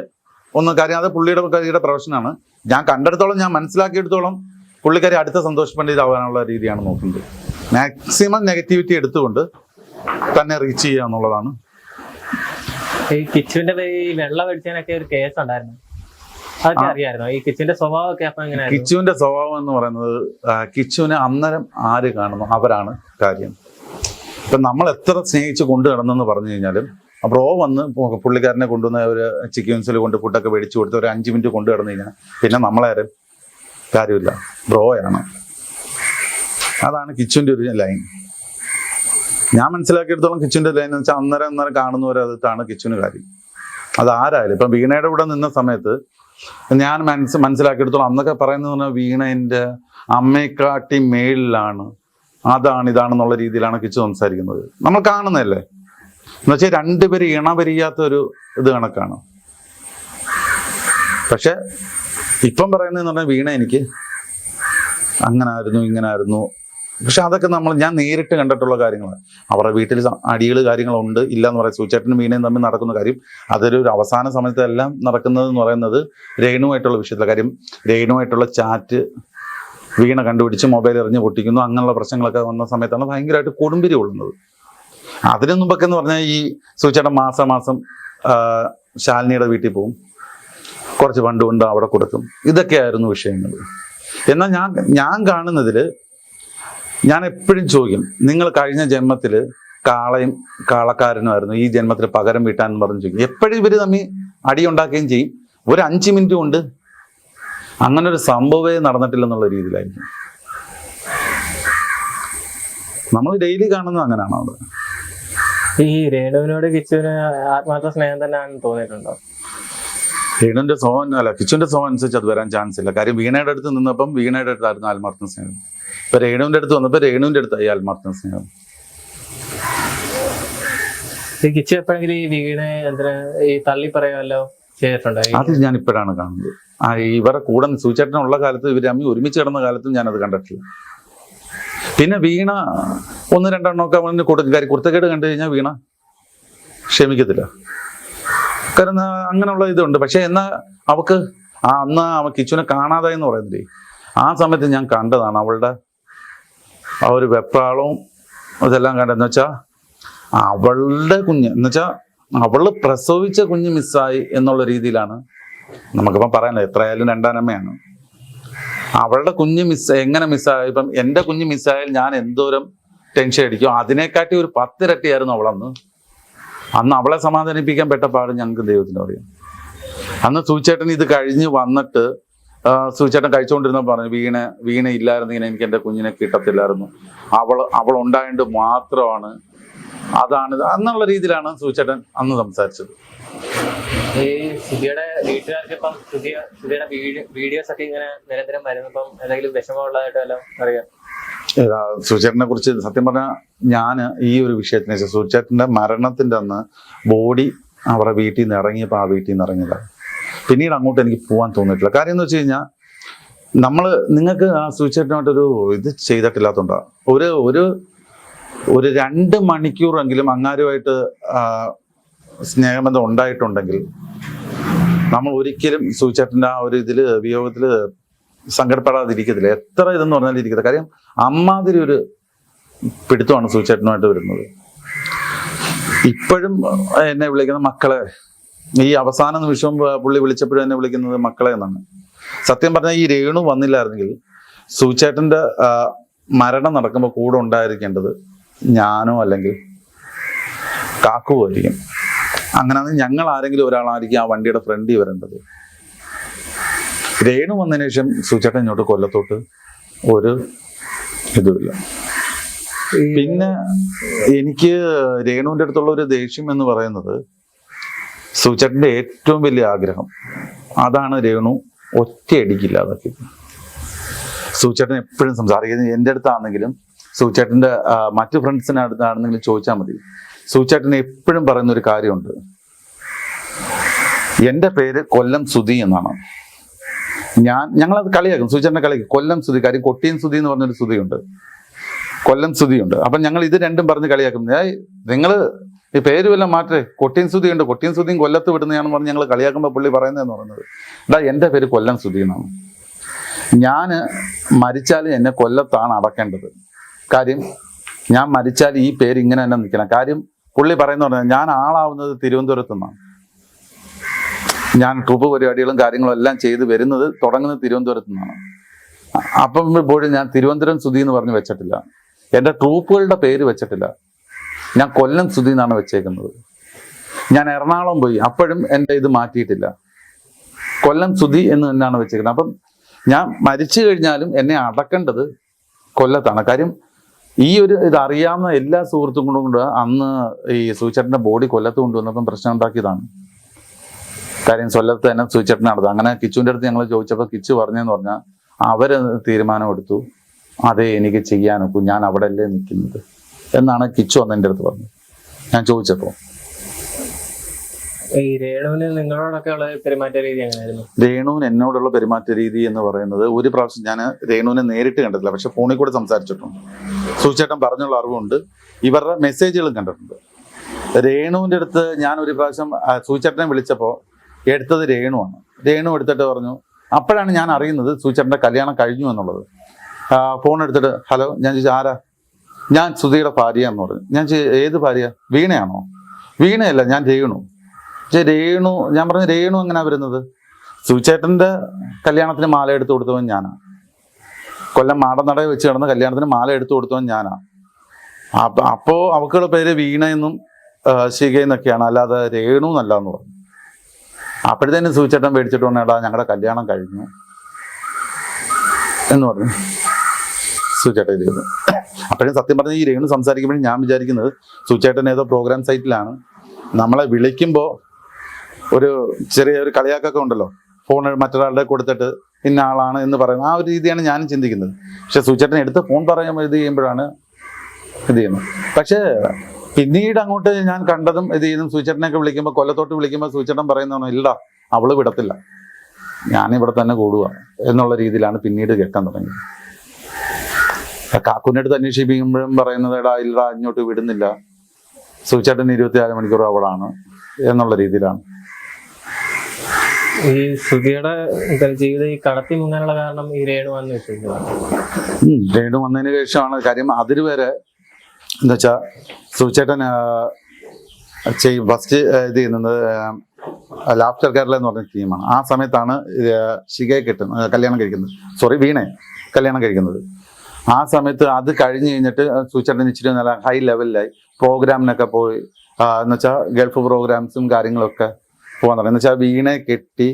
S1: കാര്യം അത് പുള്ളിയുടെ പ്രൊഫഷനാണ്. ഞാൻ കണ്ടെടുത്തോളം, ഞാൻ മനസ്സിലാക്കിയെടുത്തോളം പുള്ളിക്കാരി അടുത്ത സന്തോഷ് പണ്ഡിത് ആവാനുള്ള രീതിയാണ് നോക്കുന്നത്. മാക്സിമം നെഗറ്റിവിറ്റി എടുത്തുകൊണ്ട് തന്നെ റീച്ച് ചെയ്യുക എന്നുള്ളതാണ്.
S2: ഈ കിച്ചുവിന്റെ വെള്ളം അടിച്ചതിനൊക്കെ ഒരു കേസ് ഉണ്ടായിരുന്നു, അതൊക്കെ അറിയാമായിരുന്നോ? ഈ കിച്ചുവിന്റെ സ്വഭാവമൊക്കെ അപ്പൊ എങ്ങനെയാ?
S1: കിച്ചുവിന്റെ സ്വഭാവം എന്ന് പറയുന്നത് കിച്ചുവിനെ അന്നേരം ആര് കാണുന്നു അവരാണ് കാര്യം. ഇപ്പൊ നമ്മൾ എത്ര സ്നേഹിച്ച് കൊണ്ടു കിടന്നെന്ന് പറഞ്ഞു കഴിഞ്ഞാലും ബ്രോ വന്ന് പുള്ളിക്കാരനെ കൊണ്ടുവന്ന് ഒരു ചിക്കൻസിൽ കൊണ്ട് ഫുഡൊക്കെ മേടിച്ചു കൊടുത്ത് ഒരു 5 മിനിറ്റ് കൊണ്ടു കിടന്നു കഴിഞ്ഞാൽ പിന്നെ നമ്മളാരും കാര്യമില്ല, ബ്രോയാണ്. അതാണ് കിച്ചുവിന്റെ ഒരു ലൈൻ. ഞാൻ മനസ്സിലാക്കിയെടുത്തോളം കിച്ചുവിന്റെ ലൈൻ എന്ന് വെച്ചാൽ അന്നേരം കാണുന്നവരതാണ് കിച്ചുവിന് കാര്യം. അത് ആരായാലും ഇപ്പം വീണയുടെ കൂടെ നിന്ന സമയത്ത് ഞാൻ മനസ്സിലാക്കിയെടുത്തോളം അന്നൊക്കെ പറയുന്നത് പറഞ്ഞാൽ വീണന്റെ അമ്മയെക്കാട്ടി മേളിലാണ്, ഇതാണെന്നുള്ള രീതിയിലാണ് കിച്ചു സംസാരിക്കുന്നത്. നമ്മൾ കാണുന്നതല്ലേ. എന്നുവെച്ചാൽ രണ്ടുപേരും ഇണപരിയാത്തൊരു ഇത് കണക്കാണ്. പക്ഷെ ഇപ്പം പറയുന്നതെന്ന് പറഞ്ഞാൽ വീണ എനിക്ക് അങ്ങനായിരുന്നു ഇങ്ങനായിരുന്നു. പക്ഷെ അതൊക്കെ ഞാൻ നേരിട്ട് കണ്ടിട്ടുള്ള കാര്യങ്ങളാണ്. അവരുടെ വീട്ടിൽ അടികൾ കാര്യങ്ങളുണ്ട് ഇല്ല എന്ന് പറയാം. സുചേട്ടനും വീണയും തമ്മിൽ നടക്കുന്ന കാര്യം അതൊരു അവസാന സമയത്ത് എല്ലാം നടക്കുന്നത് എന്ന് പറയുന്നത് രേണുവായിട്ടുള്ള വിഷയത്തിലെ കാര്യം. രേണുവായിട്ടുള്ള ചാറ്റ് വീണ കണ്ടുപിടിച്ച് മൊബൈൽ എറിഞ്ഞ് പൊട്ടിക്കുന്നു. അങ്ങനെയുള്ള പ്രശ്നങ്ങളൊക്കെ വന്ന സമയത്താണ് ഭയങ്കരമായിട്ട് കൊടുമ്പിരി കൊള്ളുന്നത്. അതിനു മുമ്പൊക്കെ എന്ന് പറഞ്ഞാൽ ഈ സുചേട്ടൻ മാസം ശാലിനിയുടെ വീട്ടിൽ പോകും, കുറച്ച് ഫണ്ട് കൊണ്ട് അവിടെ കൊടുക്കും. ഇതൊക്കെയായിരുന്നു വിഷയങ്ങൾ. എന്നാൽ ഞാൻ കാണുന്നതിൽ ഞാൻ എപ്പോഴും ചോദിക്കും, നിങ്ങൾ കഴിഞ്ഞ ജന്മത്തിൽ കാളക്കാരനുമായിരുന്നു, ഈ ജന്മത്തിൽ പകരം വീട്ടാന്ന് പറഞ്ഞു ചോദിക്കും. എപ്പോഴും ഇവർ തമ്മിൽ അടിയുണ്ടാക്കുകയും ചെയ്യും. ഒരു 5 മിനിറ്റ് കൊണ്ട് അങ്ങനെ ഒരു സംഭവമേ നടന്നിട്ടില്ലെന്നുള്ള രീതിയിലായിരിക്കും. നമ്മൾ ഡെയിലി കാണുന്നത് അങ്ങനെയാണോ? അത്
S2: ഈ രേണുവിനോട് കിച്ചുവിന് ആത്മാർത്ഥ സ്നേഹം തന്നെയാണെന്ന് തോന്നിയിട്ടുണ്ടോ?
S1: രേണുവിന്റെ സ്വഭാവം അല്ല, കിച്ചുവിന്റെ സ്വഭാവം അനുസരിച്ച് അത് വരാൻ ചാൻസ് ഇല്ല. കാര്യം വീണയുടെ അടുത്ത് നിന്നപ്പം വീണയുടെ അടുത്തായിരുന്നു ആത്മാർത്ഥ സ്നേഹം. ഇപ്പൊ രേണുവിന്റെ അടുത്ത് വന്നപ്പോ രേണുവിന്റെ അടുത്തായി ആത്മാർത്ഥ സ്നേഹം.
S2: ഈ കിച്ചു എപ്പോഴെങ്കിലും ഈ വീണെ എന്തിനാ ഈ തള്ളി പറയാമല്ലോ ചെയ്തിട്ടുണ്ടോ?
S1: അത് ഞാൻ ഇപ്പോഴാണ് കാണുന്നത്. ഇവരെ കൂടെ സൂചേട്ടനുള്ള കാലത്ത് ഇവര് അമ്മി ഒരുമിച്ച് കിടന്ന കാലത്തും ഞാനത് കണ്ടിട്ടില്ല. പിന്നെ വീണ ഒന്ന് രണ്ടെണ്ണമൊക്കെ അവന് കുർത്തക്കേട് കണ്ടു കഴിഞ്ഞാൽ വീണ ക്ഷമിക്കത്തില്ല. കാരണം അങ്ങനെയുള്ള ഇതുണ്ട്. പക്ഷെ എന്നാ അവക്ക് അന്ന് കിച്ചുവിനെ കാണാതെ എന്ന് പറയുന്നില്ലേ, ആ സമയത്ത് ഞാൻ കണ്ടതാണ് അവളുടെ ആ ഒരു വെപ്രാളവും ഇതെല്ലാം കണ്ടെന്ന് വെച്ചാൽ അവളുടെ കുഞ്ഞ് എന്ന് വെച്ചാൽ അവള് പ്രസവിച്ച കുഞ്ഞ് മിസ്സായി എന്നുള്ള രീതിയിലാണ് നമുക്കിപ്പം പറയാനില്ല. എത്രയായാലും രണ്ടാനമ്മയാണ്. അവളുടെ കുഞ്ഞ് എങ്ങനെ മിസ്സായി, ഇപ്പം എൻ്റെ കുഞ്ഞ് മിസ്സായാൽ ഞാൻ എന്തോരം ടെൻഷൻ അടിക്കും, അതിനെക്കാട്ടി ഒരു 10 ഇരട്ടിയായിരുന്നു അവളന്ന്. അന്ന് അവളെ സമാധാനിപ്പിക്കാൻ പെട്ട പാട് ഞങ്ങൾക്ക് ദൈവത്തിന് അറിയാം. അന്ന് സൂചേട്ടൻ ഇത് കഴിഞ്ഞ് വന്നിട്ട് സൂചേട്ടൻ കഴിച്ചുകൊണ്ടിരുന്ന പറഞ്ഞു, വീണ ഇല്ലായിരുന്നെങ്കിൽ എനിക്ക് എൻ്റെ കുഞ്ഞിനെ കിട്ടത്തില്ലായിരുന്നു, അവൾ ഉണ്ടായത് മാത്രമാണ് അതാണ് എന്നുള്ള രീതിയിലാണ് സൂചേട്ടൻ അന്ന് സംസാരിച്ചത്.
S2: ഈ സുധിയുടെ വീട്ടുകാർക്ക് ഇപ്പം സുധിയുടെ വീഡിയോസ് ഒക്കെ ഇങ്ങനെ നിരന്തരം വരുന്നപ്പം എന്തെങ്കിലും വിഷമമുള്ളതായിട്ട് വല്ലതും അറിയാം?
S1: സൂചേട്ടനെ കുറിച്ച് സത്യം പറഞ്ഞാൽ ഞാൻ ഈ ഒരു വിഷയത്തിനെ വെച്ചാൽ സൂചേട്ടന്റെ മരണത്തിന്റെ അന്ന് ബോഡി അവരുടെ വീട്ടിൽ നിന്ന് ഇറങ്ങിയപ്പോൾ ആ വീട്ടിൽ നിന്ന് ഇറങ്ങിയതാണ്. പിന്നീട് അങ്ങോട്ട് എനിക്ക് പോകാൻ തോന്നിയിട്ടില്ല. കാര്യം എന്ന് വെച്ച് കഴിഞ്ഞാൽ നിങ്ങൾക്ക് ആ സൂചേട്ടനായിട്ടൊരു ഇത് ചെയ്തിട്ടില്ലാത്തതുകൊണ്ടാണ്. ഒരു 2 മണിക്കൂറെങ്കിലും അങ്ങാരുമായിട്ട് സ്നേഹബന്ധം ഉണ്ടായിട്ടുണ്ടെങ്കിൽ നമ്മൾ ഒരിക്കലും സൂചേട്ടൻ്റെ ആ ഒരു ഇതില് വിയോഗത്തില് സങ്കടപ്പെടാതിരിക്കത്തില്ല. എത്ര ഇതെന്ന് പറഞ്ഞാലും ഇരിക്കത്തില്ല. കാര്യം അമ്മാതിരി ഒരു പിടുത്തമാണ് സൂചേട്ടനുമായിട്ട് വരുന്നത്. ഇപ്പോഴും എന്നെ വിളിക്കുന്ന മക്കളെ, ഈ അവസാന നിമിഷം പുള്ളി വിളിച്ചപ്പോഴും എന്നെ വിളിക്കുന്നത് മക്കളെ എന്നാണ്. സത്യം പറഞ്ഞാൽ ഈ രേണു വന്നില്ലായിരുന്നെങ്കിൽ സൂചേട്ടന്റെ മരണം നടക്കുമ്പോൾ കൂടെ ഉണ്ടായിരിക്കേണ്ടത് ഞാനോ അല്ലെങ്കിൽ കാക്കുവോ ആയിരിക്കും. അങ്ങനെയാണെങ്കിൽ ഞങ്ങൾ ആരെങ്കിലും ഒരാളായിരിക്കും ആ വണ്ടിയുടെ ഫ്രണ്ടിൽ വരേണ്ടത്. രേണു വന്നതിന് ശേഷം സൂചേട്ടൻ ഇങ്ങോട്ട് കൊല്ലത്തോട്ട് ഒരു ഇതുമില്ല. പിന്നെ എനിക്ക് രേണുവിൻ്റെ അടുത്തുള്ള ഒരു ദേഷ്യം എന്ന് പറയുന്നത് സൂചേട്ടൻ്റെ ഏറ്റവും വലിയ ആഗ്രഹം അതാണ് രേണു ഒറ്റയടിക്കില്ലാതാക്കി. സൂചേട്ടൻ എപ്പോഴും സംസാരിക്കുന്നത് എൻ്റെ അടുത്താണെങ്കിലും സൂചേട്ടൻ്റെ മറ്റു ഫ്രണ്ട്സിൻ്റെ അടുത്താണെന്നെങ്കിലും ചോദിച്ചാൽ മതി. സൂചേട്ടൻ എപ്പോഴും പറയുന്ന ഒരു കാര്യമുണ്ട്, എൻ്റെ പേര് കൊല്ലം സുധി എന്നാണ്. ഞങ്ങളത് കളിയാക്കും, സൂചേട്ടനെ കളിയാക്കും കൊല്ലം സുധി. കാര്യം കൊട്ടിയൻ സുധി എന്ന് പറഞ്ഞൊരു സുധിയുണ്ട്, കൊല്ലം സുധിയുണ്ട്. അപ്പം ഞങ്ങൾ ഇത് രണ്ടും പറഞ്ഞ് കളിയാക്കും. നിങ്ങൾ ഈ പേര് വല്ലതും മാറ്റേ, കൊട്ടിയൻ സുധിയുണ്ട്, കൊട്ടിയൻ സുധിയും കൊല്ലത്ത് വിടുന്നതാണെന്ന് പറഞ്ഞ് ഞങ്ങൾ കളിയാക്കുമ്പോൾ പുള്ളി പറയുന്നതെന്ന് പറയുന്നത് എൻ്റെ പേര് കൊല്ലം സുധി എന്നാണ്. ഞാൻ മരിച്ചാലും എന്നെ കൊല്ലത്താണ് അടക്കേണ്ടത്. കാര്യം ഞാൻ മരിച്ചാൽ ഈ പേര് ഇങ്ങനെ തന്നെ നിൽക്കണം. കാര്യം പുള്ളി പറയുന്ന പറഞ്ഞാൽ ഞാൻ ആളാവുന്നത് തിരുവനന്തപുരത്തു നിന്നാണ്. ഞാൻ ട്രൂപ്പ് പരിപാടികളും കാര്യങ്ങളും എല്ലാം ചെയ്ത് വരുന്നത് തുടങ്ങുന്നത് തിരുവനന്തപുരത്തു നിന്നാണ്. അപ്പം പോലും ഞാൻ തിരുവനന്തപുരം സുധി എന്ന് പറഞ്ഞ് വെച്ചിട്ടില്ല. എൻ്റെ ട്രൂപ്പുകളുടെ പേര് വെച്ചിട്ടില്ല. ഞാൻ കൊല്ലം സുധി എന്നാണ് വെച്ചേക്കുന്നത്. ഞാൻ എറണാകുളം പോയി, അപ്പോഴും എൻ്റെ ഇത് മാറ്റിയിട്ടില്ല, കൊല്ലം സുധി എന്ന് തന്നെയാണ് വെച്ചേക്കുന്നത്. അപ്പം ഞാൻ മരിച്ചു കഴിഞ്ഞാലും എന്നെ അടക്കേണ്ടത് കൊല്ലത്താണ്. കാര്യം ഈ ഒരു ഇത് അറിയാവുന്ന എല്ലാ സുഹൃത്തുക്കളും കൊണ്ട് അന്ന് ഈ സൂചേട്ടൻ്റെ ബോഡി കൊല്ലത്ത് കൊണ്ടുവന്നപ്പം പ്രശ്നം ഉണ്ടാക്കിയതാണ്. കാര്യം കൊല്ലത്ത് തന്നെ സൂചേട്ടനെ നടത്തുക. അങ്ങനെ കിച്ചുവിൻ്റെ അടുത്ത് ഞങ്ങൾ ചോദിച്ചപ്പോൾ കിച്ചു പറഞ്ഞതെന്ന് പറഞ്ഞാൽ അവര് തീരുമാനമെടുത്തു, അതേ എനിക്ക് ചെയ്യാനൊക്കൂ, ഞാൻ അവിടെ അല്ലേ നിൽക്കുന്നത് എന്നാണ് കിച്ചു അന്ന് എൻ്റെ അടുത്ത് പറഞ്ഞത്. ഞാൻ ചോദിച്ചപ്പോൾ
S2: ഈ രേണുവിന് നിങ്ങളോടൊക്കെ ഉള്ള പെരുമാറ്റ രീതി എങ്ങനെയായിരുന്നു?
S1: രേണുവിന് എന്നോടുള്ള പെരുമാറ്റ രീതി എന്ന് പറയുന്നത്, ഒരു പ്രാവശ്യം ഞാൻ രേണുവിനെ നേരിട്ട് കണ്ടിട്ടില്ല, പക്ഷെ ഫോണിൽ കൂടെ സംസാരിച്ചിട്ടുണ്ട്. സൂചേട്ടൻ പറഞ്ഞുള്ള അറിവുണ്ട്, ഇവരുടെ മെസ്സേജുകളും കണ്ടിട്ടുണ്ട്. രേണുവിൻ്റെ അടുത്ത് ഞാൻ ഒരു പ്രാവശ്യം സൂചേട്ടനെ വിളിച്ചപ്പോൾ എടുത്തത് രേണുവാണ്. രേണു എടുത്തിട്ട് പറഞ്ഞു, അപ്പോഴാണ് ഞാൻ അറിയുന്നത് സൂചേട്ടൻ്റെ കല്യാണം കഴിഞ്ഞു എന്നുള്ളത്. ഫോൺ എടുത്തിട്ട് ഹലോ, ഞാൻ ചോദിച്ചു ആരാ? ഞാൻ സുധിയുടെ ഭാര്യ എന്ന് പറഞ്ഞു. ഞാൻ ഏത് ഭാര്യ? വീണയാണോ? വീണയല്ല, ഞാൻ രേണു. രേണു, ഞാൻ പറഞ്ഞു രേണു എങ്ങനെയാ വരുന്നത്? സൂചേട്ടൻ്റെ കല്യാണത്തിന് മാല എടുത്തു കൊടുത്തവൻ ഞാനാ. കൊല്ലം മാടനടയിൽ വെച്ച് കിടന്ന കല്യാണത്തിന് മാല എടുത്തു കൊടുത്തവൻ ഞാനാ. അപ്പോൾ അവക്കുള്ള പേര് വീണ എന്നും ശിഖ എന്നൊക്കെയാണ്, അല്ലാതെ രേണു എന്നല്ല എന്ന് പറഞ്ഞു. അപ്പോഴത്തേനും സൂചേട്ടൻ മേടിച്ചിട്ട് പറഞ്ഞാടാ ഞങ്ങളുടെ കല്യാണം കഴിഞ്ഞു എന്ന് പറഞ്ഞു സൂചേട്ടൻ ഇരുന്നു. അപ്പോഴും സത്യം പറഞ്ഞാൽ ഈ രേണു സംസാരിക്കുമ്പോഴും ഞാൻ വിചാരിക്കുന്നത് സൂചേട്ടൻ ഏതോ പ്രോഗ്രാം സൈറ്റിലാണ് നമ്മളെ വിളിക്കുമ്പോൾ ഒരു ചെറിയ കളിയാക്കൊക്കെ ഉണ്ടല്ലോ, ഫോൺ മറ്റൊരാളുടെ കൊടുത്തിട്ട് ഇന്ന ആളാണ് എന്ന് പറയുന്നത്. ആ ഒരു രീതിയാണ് ഞാനും ചിന്തിക്കുന്നത്. പക്ഷെ സുചേട്ടൻ എടുത്ത് ഫോൺ പറയുമ്പോൾ ഇത് ചെയ്യുമ്പോഴാണ് ഇത് ചെയ്യുന്നത്. പക്ഷേ പിന്നീട് അങ്ങോട്ട് ഞാൻ കണ്ടതും ഇത് ചെയ്യുന്നതും സുചേട്ടനെയൊക്കെ വിളിക്കുമ്പോൾ, കൊല്ലത്തോട്ട് വിളിക്കുമ്പോൾ സുചേട്ടൻ പറയുന്നതാണ്, ഇല്ല അവള് വിടത്തില്ല, ഞാനിവിടെ തന്നെ കൂടുക എന്നുള്ള രീതിയിലാണ് പിന്നീട് കേൾക്കാൻ തുടങ്ങിയത്. കാക്കുവിൻ്റെ അടുത്ത് അന്വേഷിപ്പിക്കുമ്പോഴും പറയുന്നത്, എടാ ഇല്ലടാ ഇങ്ങോട്ട് വിടുന്നില്ല, സുചേട്ടൻ 24 മണിക്കൂർ അവളാണ് എന്നുള്ള രീതിയിലാണ്.
S2: ഈ സുധിയുടെ ജീവിതം ഈ കടത്തി മുങ്ങാനുള്ള കാരണം ഈ രേണു വന്ന് വെച്ചിരിക്കുന്നത്.
S1: രേണു വന്നതിന് ശേഷമാണ് കാര്യം. അതിന് വരെ എന്താ വെച്ചാൽ സുചേട്ടൻ ഫസ്റ്റ് ഇത് ചെയ്യുന്നത് ലാഫ്റ്റർ കേരള എന്ന് പറഞ്ഞ ടീമാണ്. ആ സമയത്താണ് ശിഖയെ കല്യാണം കഴിക്കുന്നത്, വീണയെ കല്യാണം കഴിക്കുന്നത്. ആ സമയത്ത് അത് കഴിഞ്ഞ് കഴിഞ്ഞിട്ട് സുചേട്ടൻ ഇച്ചിരി നല്ല ഹൈ ലെവലിലായി പ്രോഗ്രാമിനൊക്കെ പോയി, എന്നുവെച്ചാൽ ഗൾഫ് പ്രോഗ്രാംസും കാര്യങ്ങളൊക്കെ പോകാൻ തുടങ്ങി. എന്നുവെച്ചാൽ വീണയെ കെട്ടി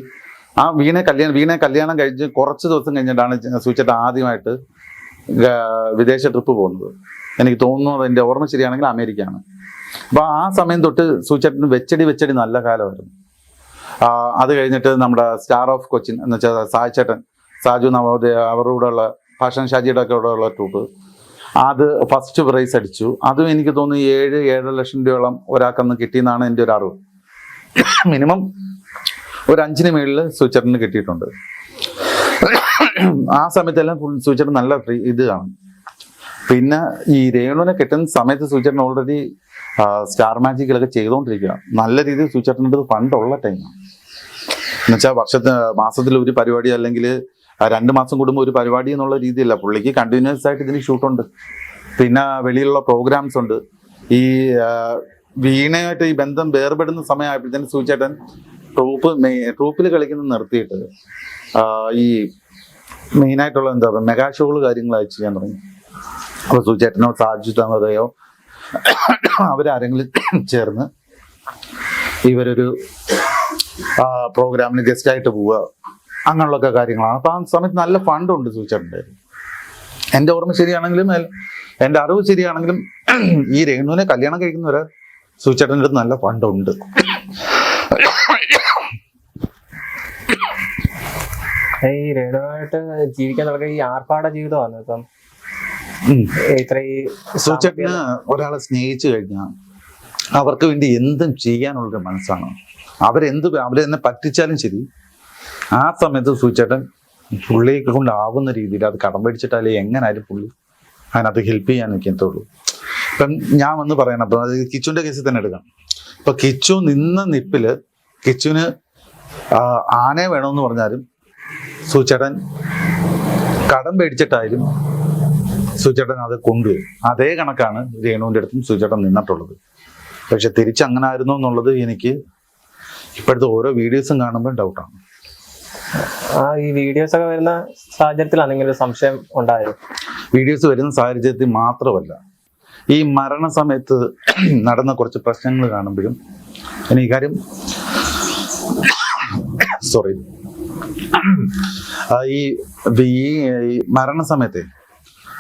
S1: വീണയെ കല്യാണം കഴിച്ച് കുറച്ച് ദിവസം കഴിഞ്ഞിട്ടാണ് സുചേട്ടൻ ആദ്യമായിട്ട് വിദേശ ട്രിപ്പ് പോകുന്നത്. എനിക്ക് തോന്നുന്നത്, എൻ്റെ ഓർമ്മ ശരിയാണെങ്കിൽ അമേരിക്കയാണ്. അപ്പോൾ ആ സമയം തൊട്ട് സുചേട്ടന് വെച്ചടി നല്ല കാലമായിരുന്നു. അത് കഴിഞ്ഞിട്ട് നമ്മുടെ സ്റ്റാർ ഓഫ് കൊച്ചിൻ എന്ന് വെച്ചാൽ സാജു നവോദയ അവരോടുള്ള ഫാഷൻ ഷാജിയുടെ ഒക്കെ ഉള്ള ട്രൂപ്പ്, അത് ഫസ്റ്റ് പ്രൈസ് അടിച്ചു. അതും എനിക്ക് തോന്നുന്നു 7-7.5 ലക്ഷം രൂപയോളം ഒരാൾക്കന്ന് കിട്ടിയെന്നാണ് എൻ്റെ ഒരു അറിവ്. മിനിമം ഒരു 5ന് മേളിൽ സുചേട്ടന് കിട്ടിയിട്ടുണ്ട്. ആ സമയത്തെല്ലാം സുചേട്ടൻ നല്ല ഇത് കാണും. പിന്നെ ഈ രേണുവിനെ കിട്ടുന്ന സമയത്ത് സുചേട്ടൻ ഓൾറെഡി സ്റ്റാർ മാജിക്കിലൊക്കെ ചെയ്തുകൊണ്ടിരിക്കുക. നല്ല രീതിയിൽ സുചേട്ടൻ്റെ ഫണ്ടുള്ള ടൈമാണ്. എന്നുവെച്ചാൽ മാസത്തിൽ ഒരു പരിപാടി അല്ലെങ്കിൽ 2 മാസം കൂടുമ്പോൾ ഒരു പരിപാടി എന്നുള്ള രീതിയല്ല, പുള്ളിക്ക് കണ്ടിന്യൂസ് ആയിട്ട് ഇതിന് ഷൂട്ടുണ്ട്. പിന്നെ വെളിയിലുള്ള പ്രോഗ്രാംസ് ഉണ്ട്. ഈ വീണയായിട്ട് ഈ ബന്ധം വേർപെടുന്ന സമയമായപ്പോഴത്തേന് സുചേട്ടൻ ട്രൂപ്പിൽ കളിക്കുന്നത് നിർത്തിയിട്ട് ഈ മെയിനായിട്ടുള്ള എന്താ പറയുക മെഗാ ഷോകൾ കാര്യങ്ങളായി ചെയ്യാൻ തുടങ്ങി. അപ്പോൾ സുചേട്ടനോ സാജു തമതയോ അവരാരെങ്കിലും ചേർന്ന് ഇവരൊരു പ്രോഗ്രാമിന് ഗസ്റ്റായിട്ട് പോവുക, അങ്ങനെയുള്ളൊക്കെ കാര്യങ്ങളാണ്. അപ്പോൾ ആ സമയത്ത് നല്ല ഫണ്ടുണ്ട് സുചേട്ടൻ്റെ. എൻ്റെ ഓർമ്മ ശരിയാണെങ്കിലും എൻ്റെ അറിവ് ശരിയാണെങ്കിലും ഈ രേണുവിനെ കല്യാണം കഴിക്കുന്നവരെ സുചേട്ടൻ്റെ അടുത്ത് നല്ല ഫണ്ടുണ്ട്.
S2: ഈ രേണുവായിട്ട് ജീവിക്കാൻ തുടങ്ങിയ ഈ ആർഭാട ജീവിതമാണ് ഇപ്പം.
S1: സുചേട്ടന് ഒരാളെ സ്നേഹിച്ചു കഴിഞ്ഞാൽ അവർക്ക് വേണ്ടി എന്തും ചെയ്യാനുള്ളൊരു മനസ്സാണ്. അവരെ തന്നെ പറ്റിച്ചാലും ശരി, ആ സമയത്ത് സുചേട്ടൻ പുള്ളിയെ കൊണ്ടാവുന്ന രീതിയിൽ അത് കടം പിടിച്ചിട്ടാലേ എങ്ങനായാലും പുള്ളി അതിനകത്ത് ഹെൽപ്പ് ചെയ്യാൻ നിൽക്കത്തുള്ളൂ. ഇപ്പം ഞാൻ വന്ന് പറയണം, അപ്പം അത് കിച്ചുവിൻ്റെ കേസിൽ തന്നെ എടുക്കാം. ഇപ്പം കിച്ചു നിന്ന നിപ്പില് കിച്ചുവിന് ആനയെ വേണമെന്ന് പറഞ്ഞാലും സുചേട്ടൻ കടം പേടിച്ചിട്ടായാലും സുചേട്ടൻ അത് കൊണ്ടുവരും. അതേ കണക്കാണ് രേണുവിൻ്റെ അടുത്തും സുചേട്ടൻ നിന്നിട്ടുള്ളത്. പക്ഷെ തിരിച്ചങ്ങനെ ആയിരുന്നു എന്നുള്ളത് എനിക്ക് ഇപ്പോഴത്തെ ഓരോ വീഡിയോസും കാണുമ്പോൾ ഡൗട്ടാണ്.
S2: ഈ വീഡിയോസ് ഒക്കെ വരുന്ന സാഹചര്യത്തിലാണ് ഇങ്ങനെ ഒരു സംശയം ഉണ്ടായത്.
S1: വീഡിയോസ് വരുന്ന സാഹചര്യത്തിൽ മാത്രമല്ല, ഈ മരണസമയത്ത് നടന്ന കുറച്ച് പ്രശ്നങ്ങൾ കാണുമ്പോഴും എനിക്ക് കാര്യം ഈ മരണസമയത്തെ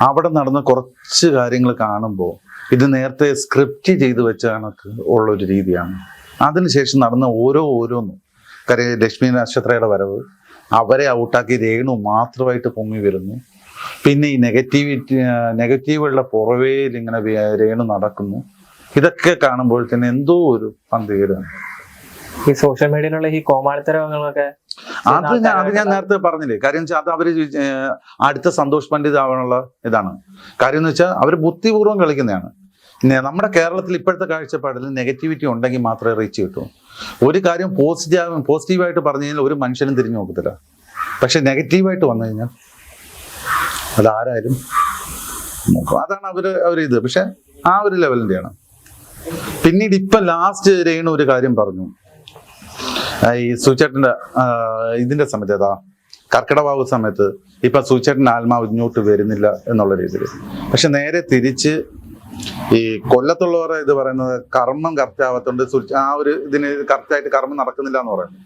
S1: അവിടെ നടന്ന കുറച്ച് കാര്യങ്ങൾ കാണുമ്പോൾ ഇത് നേരത്തെ സ്ക്രിപ്റ്റ് ചെയ്ത് വെച്ച കണക്ക് ഉള്ളൊരു രീതിയാണ്. അതിനുശേഷം നടന്ന ഓരോന്നും കാര്യം ലക്ഷ്മി നക്ഷത്രയുടെ വരവ്, അവരെ ഔട്ടാക്കി രേണു മാത്രമായിട്ട് പൊങ്ങി വരുന്നു. പിന്നെ ഈ നെഗറ്റീവുകളുടെ പുറവേൽ ഇങ്ങനെ രേണു നടക്കുന്നു. ഇതൊക്കെ കാണുമ്പോൾ തന്നെ എന്തോ ഒരു പന്തികേടാണ്.
S2: ഈ സോഷ്യൽ മീഡിയയിലുള്ള ഈ കോമാളിത്തരങ്ങളൊക്കെ
S1: അത് ഞാൻ നേരത്തെ പറഞ്ഞില്ലേ. കാര്യം വെച്ചാൽ അത് അവര് അടുത്ത സന്തോഷ് പണ്ഡിറ്റ് ആവാനുള്ള ഇതാണ്. കാര്യം എന്ന് വെച്ചാൽ അവർ ബുദ്ധിപൂർവ്വം കളിക്കുന്നതാണ്. നമ്മുടെ കേരളത്തിൽ ഇപ്പോഴത്തെ കാഴ്ചപ്പാടിൽ നെഗറ്റിവിറ്റി ഉണ്ടെങ്കിൽ മാത്രമേ റീച്ച് കിട്ടൂ. ഒരു കാര്യം പോസിറ്റീവായിട്ട് പറഞ്ഞു കഴിഞ്ഞാൽ ഒരു മനുഷ്യനും തിരിഞ്ഞു നോക്കത്തില്ല. പക്ഷെ നെഗറ്റീവായിട്ട് വന്നു കഴിഞ്ഞാൽ അതാരായാലും നോക്കും. അതാണ് അവരിത്. പക്ഷെ ആ ഒരു ലെവലിൻ്റെയാണ്. പിന്നീട് ഇപ്പം ലാസ്റ്റ് രേണു ഒരു കാര്യം പറഞ്ഞു, ഈ സുചേട്ടൻ്റെ ഇതിൻ്റെ സമയത്ത് കർക്കിടവാവ് സമയത്ത് ഇപ്പം സുചേട്ടൻ്റെ ആത്മാവ് ഇങ്ങോട്ട് വരുന്നില്ല എന്നുള്ള രീതിയിൽ. പക്ഷെ നേരെ തിരിച്ച് ഈ കൊല്ലത്തുള്ളവരെ ഇത് പറയുന്നത് കർമ്മം കറക്റ്റ് ആവാത്തോണ്ട് ആ ഒരു ഇതിന് കറക്റ്റായിട്ട് കർമ്മം നടക്കുന്നില്ല എന്ന് പറയുന്നത്.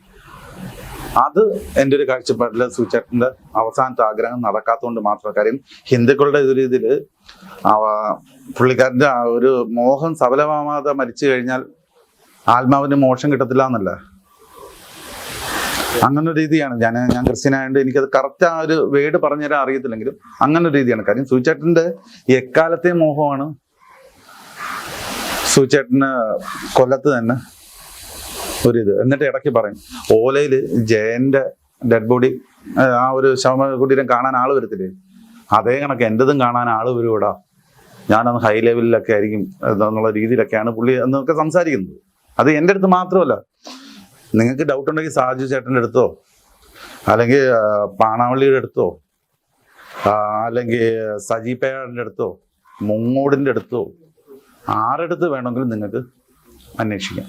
S1: അത് എൻ്റെ ഒരു കാഴ്ചപ്പാടിൽ സുചേട്ടൻ്റെ അവസാനത്തെ ആഗ്രഹം നടക്കാത്തതുകൊണ്ട് മാത്രം. കാര്യം ഹിന്ദുക്കളുടെ ഒരു ഇതിൽ പുള്ളിക്കാരൻ്റെ ഒരു മോഹം സഫലമാവാതെ മരിച്ചു കഴിഞ്ഞാൽ ആത്മാവിന് മോക്ഷം കിട്ടത്തില്ല എന്നല്ല. അങ്ങനെ ഒരു രീതിയാണ്. ഞാൻ ക്രിസ്ത്യനായതുകൊണ്ട് എനിക്കത് കറക്റ്റ് ആ ഒരു വേർഡ് പറഞ്ഞുതരാൻ അറിയത്തില്ലെങ്കിലും അങ്ങനെ ഒരു രീതിയാണ്. കാര്യം സൂചേട്ടൻ്റെ എക്കാലത്തെ മോഹമാണ് സൂചേട്ടന് കൊല്ലത്ത് തന്നെ ഒരിത്. എന്നിട്ട് ഇടയ്ക്ക് പറയും ഓലയിൽ ജയന്റെ ഡെഡ് ബോഡി ആ ഒരു ശവകുടീരം കാണാൻ ആള് വരത്തില്ലേ, അതേ കണക്ക് എൻ്റെതും കാണാൻ ആള് വരും ഇവിടെ, ഞാനന്ന് ഹൈ ലെവലിലൊക്കെ ആയിരിക്കും എന്നുള്ള രീതിയിലൊക്കെയാണ് പുള്ളി എന്നൊക്കെ സംസാരിക്കുന്നത്. അത് എൻ്റെ അടുത്ത് മാത്രമല്ല, നിങ്ങൾക്ക് ഡൗട്ട് ഉണ്ടെങ്കിൽ സാജു ചേട്ടൻ്റെ അടുത്തോ അല്ലെങ്കിൽ പാണാവള്ളിയുടെ അടുത്തോ അല്ലെങ്കിൽ സജീപ്പയുടെ അടുത്തോ മുങ്ങോടിൻ്റെ അടുത്തോ ആരെടുത്ത് വേണമെങ്കിലും നിങ്ങൾക്ക് അന്വേഷിക്കാം.